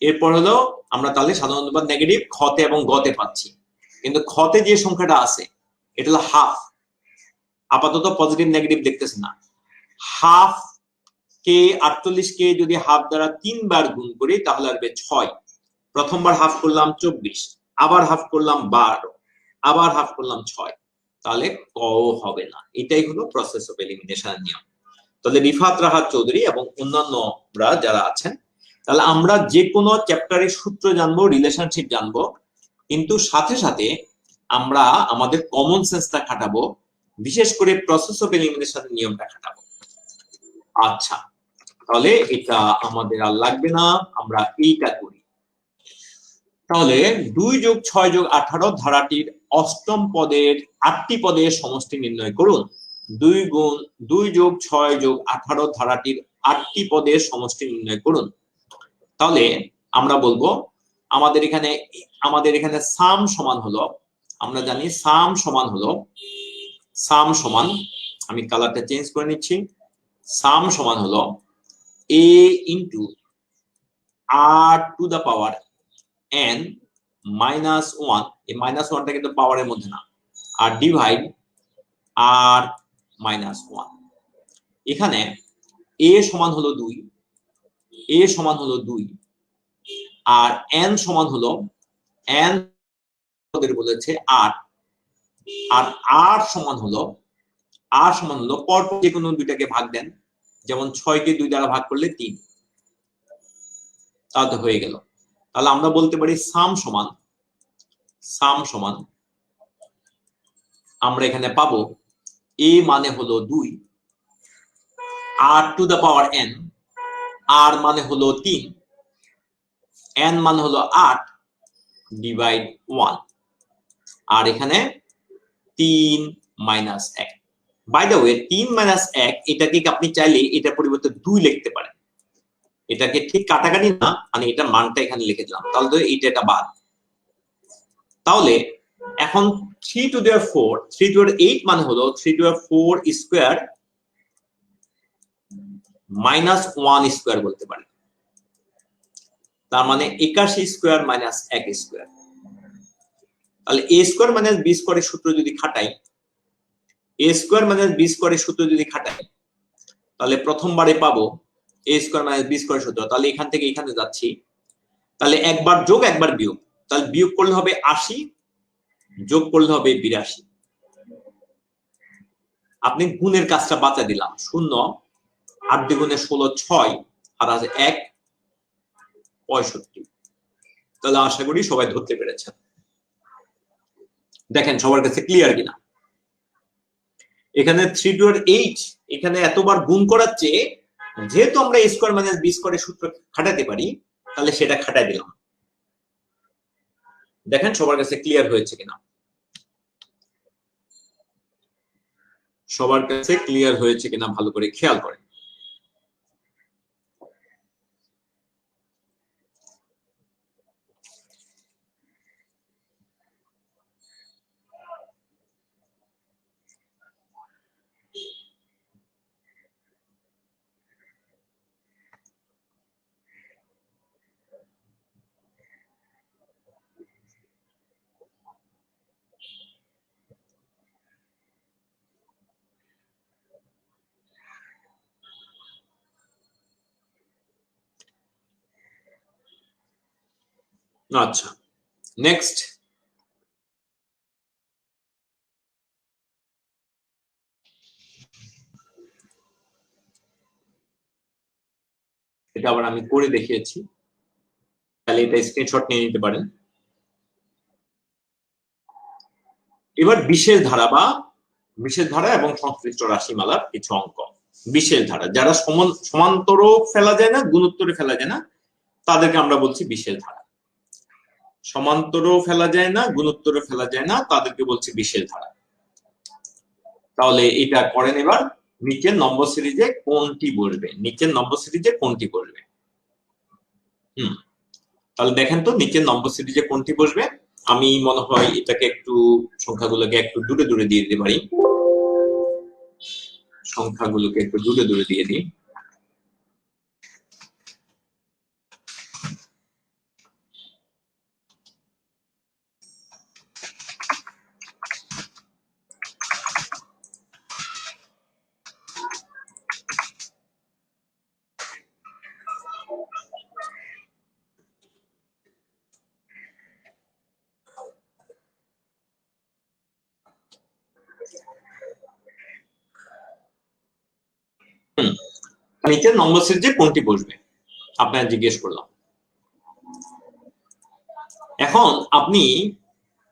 এরপর হলো আমরা তাহলে সাধারণ অনুপাত নেগেটিভ খতে এবং গতে পাচ্ছি, কিন্তু খতে যে সংখ্যাটা আছে এটা হলো হাফ। আপাতত পজিটিভ নেগেটিভ দেখতেছি না। হাফ কে 48 কে যদি হাফ দ্বারা 3 বার গুণ করি তাহলে আসবে 6। প্রথমবার হাফ করলাম 24, আবার হাফ করলাম 12, আবার হাফ করলাম 6, তাহলে ক হবে না। এটাই হলো প্রসেস অফ এলিমিনেশনের নিয়ম। তাহলে রিফাত রাহাত চৌধুরী এবং অন্যান্যরা যারা আছেন, তাহলে আমরা যে কোনো চ্যাপ্টারের সূত্র জানবো, রিলেশনশিপ জানবো, কিন্তু সাথে সাথে আমরা আমাদের কমন সেন্সটা খাটাবো, বিশেষ করে প্রসেস অফ এলিমিনেশনের নিয়মটা খাটাবো। আচ্ছা, তাহলে এটা আমাদের আর লাগবে না, আমরা এইটা করি। তাহলে 2 যোগ 6 যোগ 18 ধারাটির অষ্টম পদের 8টি পদের সমষ্টি নির্ণয় করুন। 2 যোগ 6 যোগ 18 ধারাটির 8টি পদের সমষ্টি নির্ণয় করুন। তাহলে আমরা বলবো আমাদের এখানে সাম সমান হলো, আমরা জানি সাম সমান, আমি কালারটা চেঞ্জ করে নিচ্ছি, সাম সমান হলো a into r to the power n minus 1, এই মাইনাস 1টা কিন্তু পাওয়ারের মধ্যে না, আর ডিভাইড r মাইনাস 1। এখানে a সমান হলো 2, আর n সমান হলো n ওদের বলেছে 8, আর r সমান হলো পরপর যে কোনো দুইটাকে ভাগ দেন, যেমন 6 কে 2 দ্বারা ভাগ করলে 3, তাহলে হয়ে গেল। তাহলে আমরা বলতে পারি সাম সমান আমরা এখানে পাবো a মানে হলো 2, r to the power n, r মানে হলো 3, n মানে হলো 8 ডিভাইড 1, আর এখানে 3 minus 1। By the way 3 minus 1 এটাকে আপনি চাইলে এটা পরিবর্তে 2 লিখতে পারেন, এটাকে ঠিক কাটাকাটি না, মানে এটা মানটা এখানে লিখে দিলাম, তাহলে তো এটা বাদ। তাহলে এখন 3 টু দেয়ার 4, 3 টু দেয়ার 8 মানে হলো 3 to their 4 square minus 1 square বলতে পারেন। তার মানে 81 স্কয়ার মাইনাস 1 স্কয়ার। তাহলে a স্কয়ার মাইনাস b স্কয়ারের সূত্র যদি খাটাই, a স্কয়ার মাইনাস b স্কয়ারের সূত্র যদি খাটাই, তাহলে প্রথমবারে পাবো a স্কয়ার মাইনাস b স্কয়ারের সূত্র, তাহলে এখান থেকে এখানে যাচ্ছি, তাহলে একবার যোগ একবার বিয়োগ, তাহলে বিয়োগ করলে হবে 80, যোগ করলে হবে 82। আপনি গুণের কাজটা বাঁচা দিলাম, 0 8 দ্বিগুণে 16 6 আর আছে 1 65। তাহলে আশা করি সবাই ধরতে পেরেছেন। দেখেন সবার কাছে ক্লিয়ার কিনা। এখানে 3 টু 8 এখানে এতবার গুণ করার চেয়ে যেহেতু আমরা a স্কয়ার মাইনাস b স্কয়ারের সূত্র খাটাতে পারি, তাহলে সেটা খাটাই দিলাম। দেখেন সবার কাছে ক্লিয়ার হয়েছে কিনা, সবার কাছে ক্লিয়ার হয়েছে কিনা ভালো করে খেয়াল করেন। আচ্ছা, নেক্সট। এটা আবার আমি করে দেখিয়েছি, তাহলে এটা স্ক্রিনশট নিয়ে নিতে পারেন। এবার বিশেষ ধারা এবং সংশ্লিষ্ট রাশিমালার কিছু অঙ্ক। বিশেষ ধারা যারা সমান্তর ফেলা যায় না, গুণোত্তরে ফেলা যায় না, তাদেরকে আমরা বলছি বিশেষ ধারা। সমান্তর ফেলা যায় না, গুণোত্তরে ফেলা যায় না, তাদেরকে বলছি বিশেষ ধারা। তাহলে এটা করেন এবার। নিচের নম্বর সিরিজে কোনটি বসবে? নিচের নম্বর সিরিজে কোনটি বসবে? তাহলে দেখেন তো নিচের নম্বর সিরিজে কোনটি বসবে। আমি মনে হয় এটাকে একটু সংখ্যাগুলোকে একটু দূরে দূরে দিয়ে দিতে পারি। সংখ্যাগুলোকে একটু দূরে দূরে দিয়ে দিই। নিচের নম্বর সিরিজে কোনটি বসবে আপনারা জিজ্ঞেস করলাম। এখন আপনি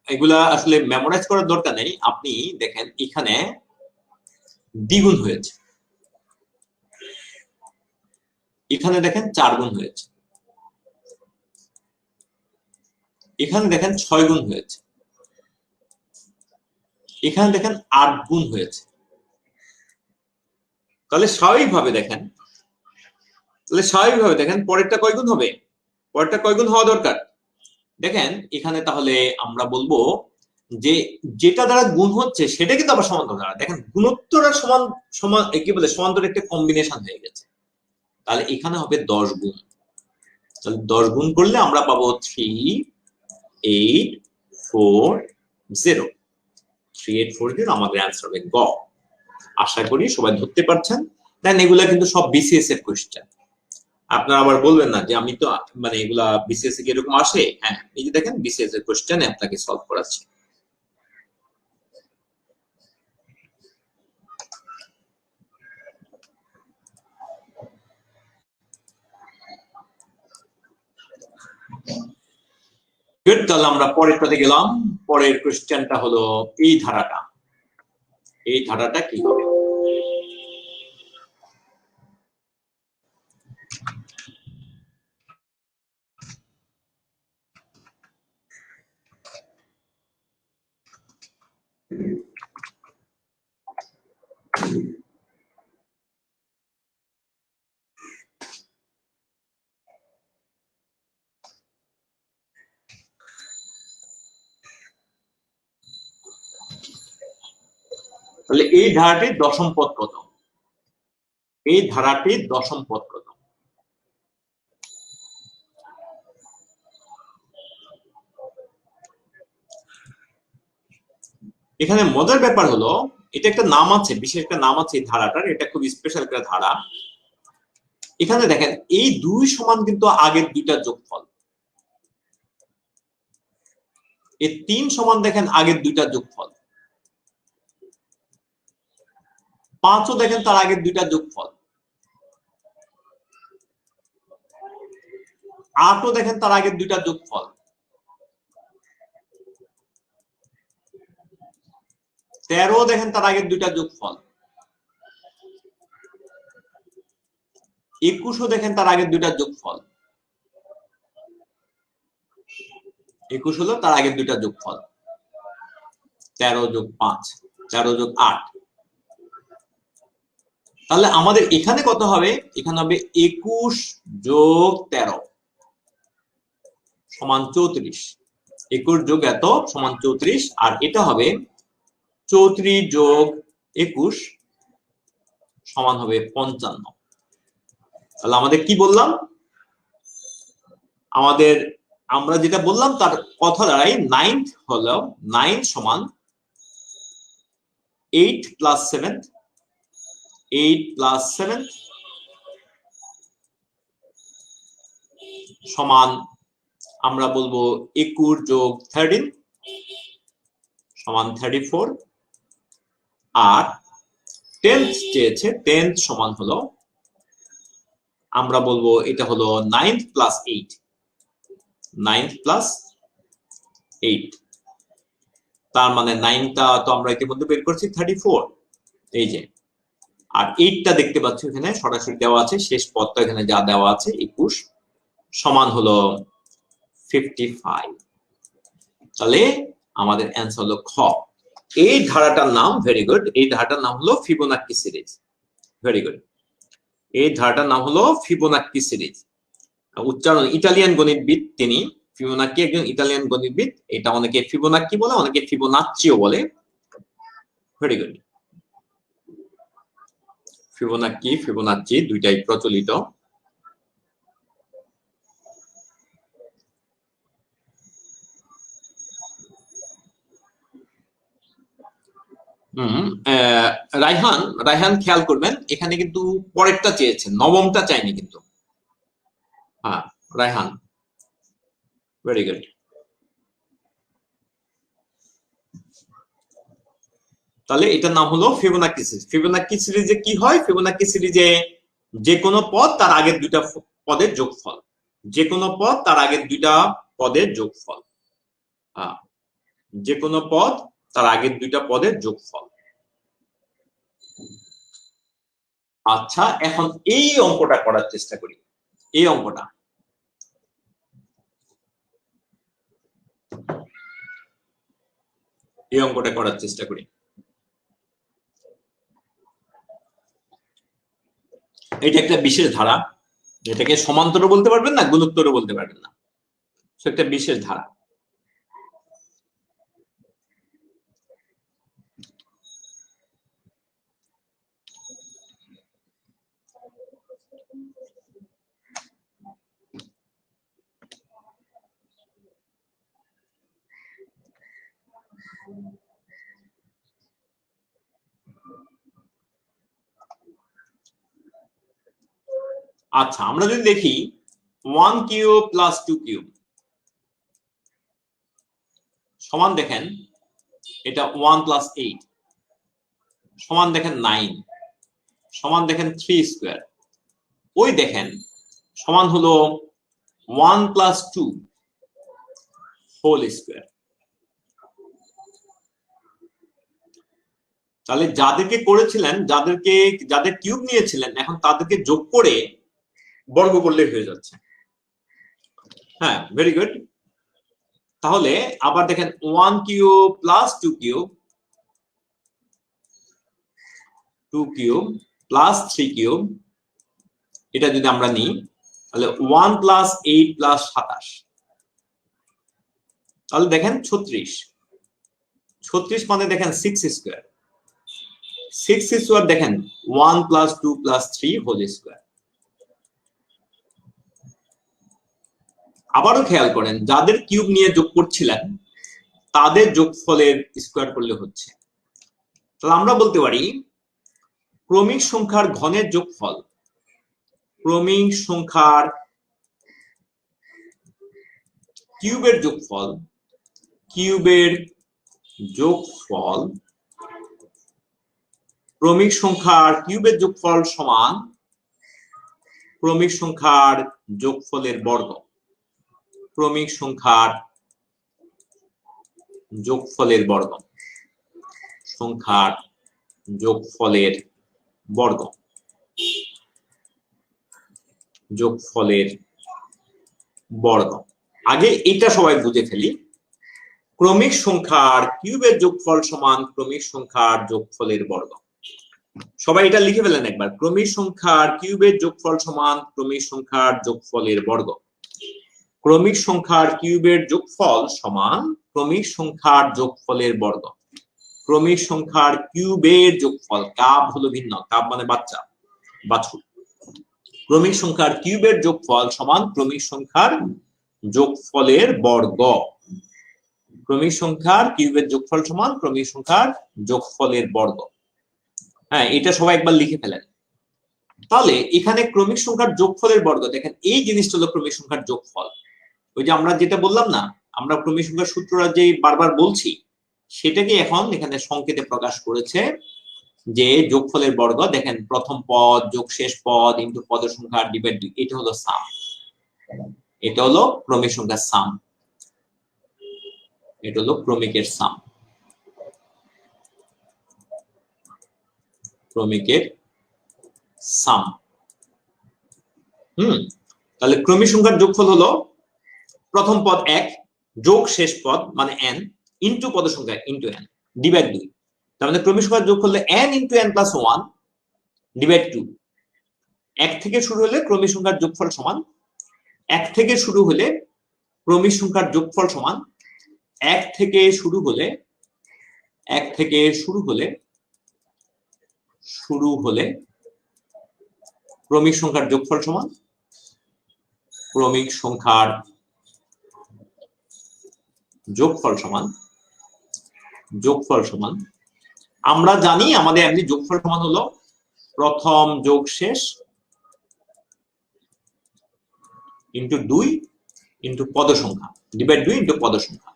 এগুলা আসলে মেমোরাইজ করার দরকার নেই। আপনি দেখেন এখানে দ্বিগুণ হয়েছে, এখানে দেখেন 4 গুণ হয়েছে, এখানে দেখেন 6 গুণ হয়েছে, এখানে দেখেন 8 গুণ হয়েছে। তাহলে স্বাভাবিকভাবে দেখেন পরেরটা কয় গুণ হবে? পরেরটা কয় গুণ হওয়া দরকার? দেখেন এখানে তাহলে আমরা বলবো যে যেটা দ্বারা গুণ হচ্ছে সেটা কিন্তু আবার সমান্তর দ্বারা। দেখেন গুণোত্তর আর সমান কি বলে সমান্তর একটা কম্বিনেশন হয়ে গেছে। তাহলে এখানে হবে 10 গুণ। তাহলে 10 গুণ করলে আমরা পাবো 3840। 3840 আমাদের অ্যান্সার হবে গ। আশা করি সবাই ধরতে পারছেন। দেন এগুলা কিন্তু সব বিসিএস এর কোশ্চেন। আপনারা আবার বলবেন না যে আমি তো মানে এগুলা বিসিএস এ এরকম আসে। হ্যাঁ, এই যে দেখেন বিসিএস এর কোশ্চেন আপনাকে সলভ করাচ্ছি। গুড, তাহলে আমরা পরেরটাতে গেলাম। পরের কোশ্চেনটা হলো এই ধারাটা কি হবে? তাহলে এই ধারাটির দশম পদ কত? এই ধারাটির দশম পদ কত? এখানে মজার ব্যাপার হলো এটা একটা নাম আছে, বিশেষ একটা নাম আছে এই ধারাটার। এটা খুব স্পেশাল একটা ধারা। এখানে দেখেন এই 2 সমান কিন্তু আগের দুইটার যোগফল। এই 3 সমান দেখেন আগের দুইটার যোগফল। 5ও দেখেন তার আগের দুইটার যোগফল। 8ও দেখেন তার আগের দুইটার যোগফল। 13ও দেখেন তার আগের দুইটার যোগফল। 21ও দেখেন তার আগের দুইটার যোগফল। 21 হলো তার আগের দুইটার যোগফল। 13 যোগ 5, 13 যোগ 8। তাহলে আমাদের এখানে কত হবে? এখানে হবে 21 যোগ 13 সমান 34। 21 যোগ এত সমান 34। আর এটা হবে 34 যোগ 21 সমান হবে 55। তাহলে আমাদের কি বললাম? আমরা যেটা বললাম তার কথা দাঁড়াই 9 হলো 9 সমান 8 প্লাস 7, 8 প্লাস 7 সমান আমরা বলবো 21 যোগ 13 সমান 34, আর 10th চেয়েছে, 10th সমান হলো, আমরা বলবো এটা হলো 9th প্লাস 8, 9th প্লাস 8, তার মানে 9টা তো আমরা ইতিমধ্যে বের করছি 34, এই যে, আর 8টা দেখতে পাচ্ছ এখানে সরাসরি দেওয়া আছে, শেষ পদটা এখানে যা দেওয়া আছে 21 সমান হলো 55। তাহলে আমাদের অ্যান্সার হলো খ। এই ধারাটার নাম, ভেরি গুড, এই ধারাটার নাম হলো ফিবোনাক্কি সিরিজ। ভেরি গুড, এই ধারাটার নাম হলো ফিবোনাক্কি সিরিজ। উচ্চারণ ইটালিয়ান গণিতবিদ তিনি, ফিবোনাক্কি একজন ইটালিয়ান গণিতবিদ। এটা অনেকে ফিবোনাক্কি বলে, অনেকে ফিবোনাচ্চিও বলে। ভেরি গুড, ফিবোনাক্কি ফিবোনাচ্চি দুইটাই প্রচলিত। রায়হান, রায়হান খেয়াল করবেন এখানে কিন্তু পরেরটা চেয়েছেন, নবমটা চাইনি কিন্তু। হ্যাঁ রায়হান, ভেরি গুড। তাহলে এটার নাম হলো ফিবোনাক্কি সিরিজ। ফিবোনাক্কি সিরিজে কি হয়? ফিবোনাক্কি সিরিজে যে কোনো পদ তার আগের দুইটা পদের যোগফল, যে কোনো পদ তার আগের দুইটা পদের যোগফল, যে কোনো পদ তার আগের দুইটা পদের যোগফল। আচ্ছা, এখন এই অঙ্কটা করার চেষ্টা করি। এই অঙ্কটা করার চেষ্টা করি। এটা একটা বিশেষ ধারা, এটাকে সমান্তর বলতে পারবেন না, গুণোত্তর বলতে পারবেন না, একটা বিশেষ ধারা। আচ্ছা, আমরা যদি দেখি 1 কিউব প্লাস 2 কিউব সমান, দেখেন এটা 1 প্লাস 8 সমান, দেখেন 9 সমান, দেখেন 3 স্কোয়ার, ওই দেখেন সমান হলো 1 প্লাস 2 হোল স্কোয়ার। তাহলে যাদেরকে করেছিলেন, যাদের কিউব নিয়েছিলেন, এখন তাদেরকে যোগ করে বর্গ করলে হয়ে যাচ্ছে। হ্যাঁ, ভেরি গুড। তাহলে আবার দেখেন 1 cube plus 2 cube, 2 cube plus 3 cube, এটা যদি আমরা নিই তাহলে 1 প্লাস 8 প্লাস 27, তাহলে দেখেন 36, 36 মানে দেখেন 6 স্কোয়ার, 6 স্কোয়ার দেখেন 1 প্লাস 2 প্লাস 3 হোল স্কোয়ার। আবারও খেয়াল করেন, যাদের কিউব নিয়ে যোগ করছিলেন তাদের যোগফলের স্কোয়ার করলে হচ্ছে। তাহলে আমরা বলতে পারি ক্রমিক সংখ্যার ঘনের যোগফল, ক্রমিক সংখ্যার কিউবের যোগফল, কিউবের যোগফল, ক্রমিক সংখ্যার কিউবের যোগফল সমান ক্রমিক সংখ্যার যোগফলের বর্গ, ক্রমিক সংখ্যার যোগফলের বর্গ, সংখ্যার যোগফলের বর্গ, যোগফলের বর্গ। আগে এটা সবাই বুঝে ফেলি, ক্রমিক সংখ্যার কিউবের যোগফল সমান ক্রমিক সংখ্যার যোগফলের বর্গ। সবাই এটা লিখে ফেলেন একবার, ক্রমিক সংখ্যার কিউবের যোগফল সমান ক্রমিক সংখ্যার যোগফলের বর্গ। ক্রমিক সংখ্যার কিউবের যোগফল সমান ক্রমিক সংখ্যার যোগফলের বর্গ। ক্রমিক সংখ্যার কিউবের যোগফল, কাব হলো ভিন্ন, কাব মানে বাচ্চা, বাছুর। ক্রমিক সংখ্যার কিউবের যোগফল সমান ক্রমিক সংখ্যার যোগফলের বর্গ। ক্রমিক সংখ্যার কিউবের যোগফল সমান ক্রমিক সংখ্যার যোগফলের বর্গ। হ্যাঁ, এটা সবাই একবার লিখে ফেলেন। তাহলে এখানে ক্রমিক সংখ্যার যোগফলের বর্গ, দেখেন এই জিনিসটা হলো ক্রমিক সংখ্যার যোগফল। ওই যে আমরা যেটা বললাম না, আমরা ক্রমিক সংখ্যার সূত্রটা যে বারবার বলছি, সেটাকে এখন এখানে সংকেতে প্রকাশ করেছে যে যোগফলের বর্গ। দেখেন, প্রথম পদ যোগ শেষ পদ ইনটু পদ সংখ্যা ডিভাইড 2, এটা হলো সাম। এটা হলো ক্রমিক সংখ্যার সাম, এটা হলো ক্রমিকের সাম, ক্রমিকের সাম। তাহলে ক্রমিক সংখ্যার যোগফল হলো প্রথম পদ 1 যোগ শেষ পদ মানে n ইনটু পদ সংখ্যা ইনটু n ডিভাইড 2। তার মানে ক্রমিক সংখ্যার যোগফল হলো n into n plus 1 divide 2। 1 থেকে শুরু হলে ক্রমিক সংখ্যার যোগফল সমান 1 থেকে শুরু হলে ক্রমিক সংখ্যার যোগফল সমান 1 থেকে শুরু হলে 1 থেকে শুরু হলে ক্রমিক সংখ্যার যোগফল সমান ক্রমিক সংখ্যার যোগফল সমান আমরা জানি আমাদের এমনি যোগফল সমান হলো প্রথম যোগ শেষ ইনটু 2 ইনটু পদ সংখ্যা ডিভাইড 2 ইনটু পদ সংখ্যা।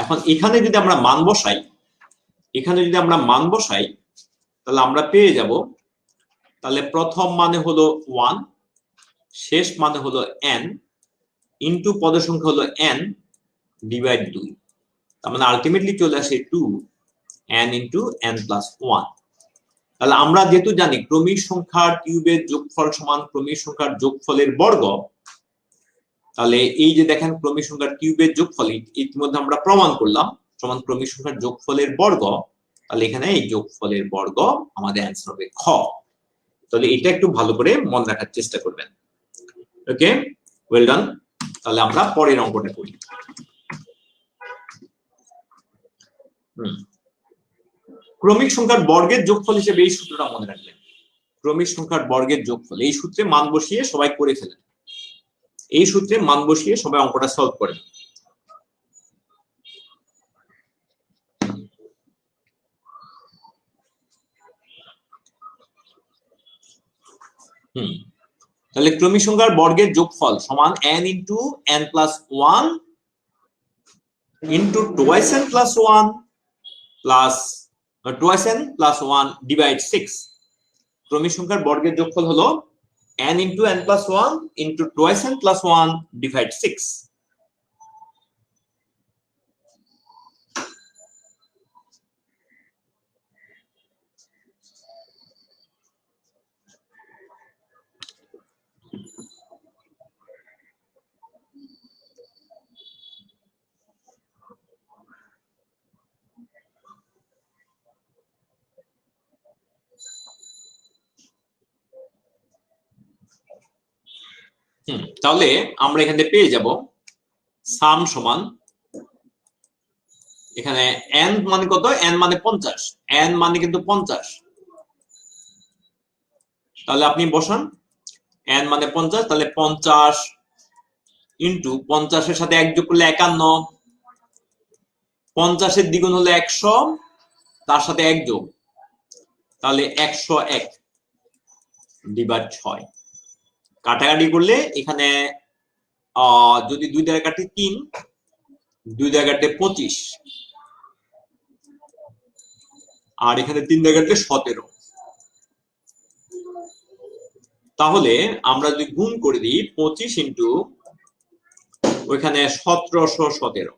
এখন এখানে যদি আমরা মান বসাই, তাহলে আমরা পেয়ে যাব, তাহলে প্রথম মানে হলো 1, শেষ মানে হলো n ইনটু পদ সংখ্যা হলো n ডিভাইড 2। তার মানে আলটিমেটলি চলে আসে 2n ইনটু n প্লাস 1। তাহলে আমরা যেহেতু জানি ক্রমিক সংখ্যার কিউবের যোগফল সমান ক্রমিক সংখ্যার যোগফলের বর্গ, তাহলে এই যে দেখেন ক্রমিক সংখ্যার কিউবের যোগফল ইতিমধ্যে আমরা প্রমাণ করলাম সমান ক্রমিক সংখ্যার যোগফলের বর্গ। তাহলে এখানে এই যোগফলের বর্গ আমাদের অ্যান্সার হবে খ। তাহলে এটা একটু ভালো করে মনে রাখার চেষ্টা করবেন। ওকে, ওয়েল ডান। তাহলে আমরা পরের অঙ্কটা করি। ক্রমিক সংখ্যার বর্গের যোগফল হিসেবে এই সূত্রটা মনে রাখবেন। ক্রমিক সংখ্যার বর্গের যোগফল, এই সূত্রে মান বসিয়ে সবাই করে ফেলেন, এই সূত্রে মান বসিয়ে সবাই অঙ্কটা সলভ করেন। তাহলে ক্রমিক সংখ্যার বর্গের যোগফল সমান n into n plus 1 into twice n plus 1 plus twice n plus 1 divide 6। ক্রমিক সংখ্যার বর্গের যোগফল হলো n into n plus 1 into twice n plus 1 divide 6। তাহলে আমরা এখানে পেয়ে যাব সাম সমান, এখানে n মানে কত, n মানে 50, n মানে কিন্তু 50। তাহলে আপনি বসান n মানে 50, তাহলে 50 ইনটু 50 এর সাথে 1 যোগ করলে 51, 50 এর দ্বিগুণ হলো 100, তার সাথে 1 যোগ, তাহলে 101 ডিভাইড 6। কাটাকাটি করলে এখানে যদি 2 দ্বারা কাটি 3, 2 দ্বারা কাটলে 25, আর এখানে 3 দ্বারা কাটলে 17। তাহলে আমরা যদি গুণ করে দিই 25 ইনটু ওইখানে 1717,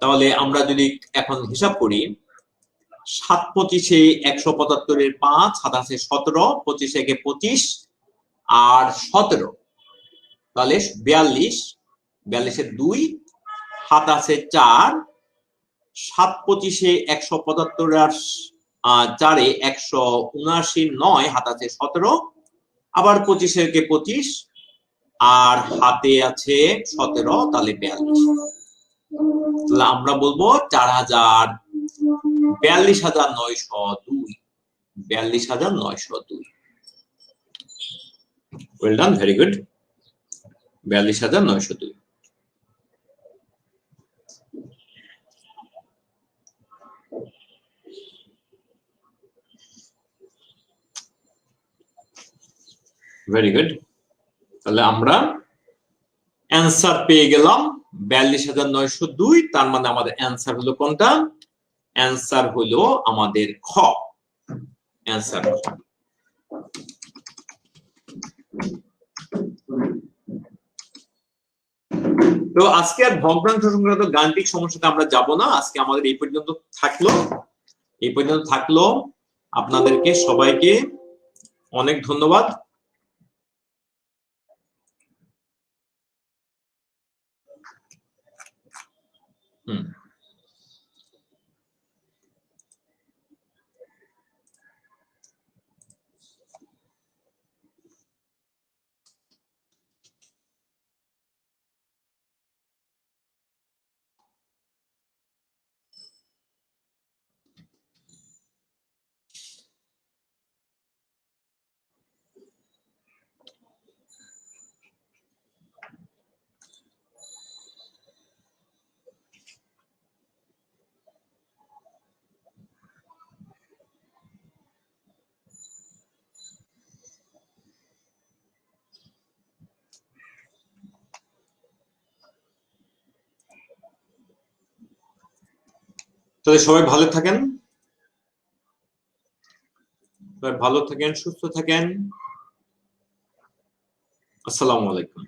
তাহলে আমরা যদি এখন হিসাব করি 7 25 175 এর 5, 7 আছে 17, 25 একে 25 আর 17, তাহলে 42, 42 এর 2, হাত আছে 4, 7 25 175 আর 4 179, 9 হাত আছে 17, আবার 25 একে 25 আর হাতে আছে 17, তাহলে 42। তাহলে আমরা বলবো 4,042,902, 42,902। Well done, very good, 42,902। Very good. তাহলে আমরা অ্যান্সার পেয়ে গেলাম 42,902। তার মানে আমাদের অ্যান্সার হলো কোনটা? অ্যান্সার হলো আমাদের খ। অ্যান্সার খ। তো আজকে আর ভগ্নাংশ সংক্রান্ত গাণিতিক সমস্যাতে আমরা যাব না। আজকে আমাদের এই পর্যন্ত থাকলো। আপনাদেরকে সবাইকে অনেক ধন্যবাদ। তাহলে সবাই ভালো থাকেন, সুস্থ থাকেন। আসসালামু আলাইকুম।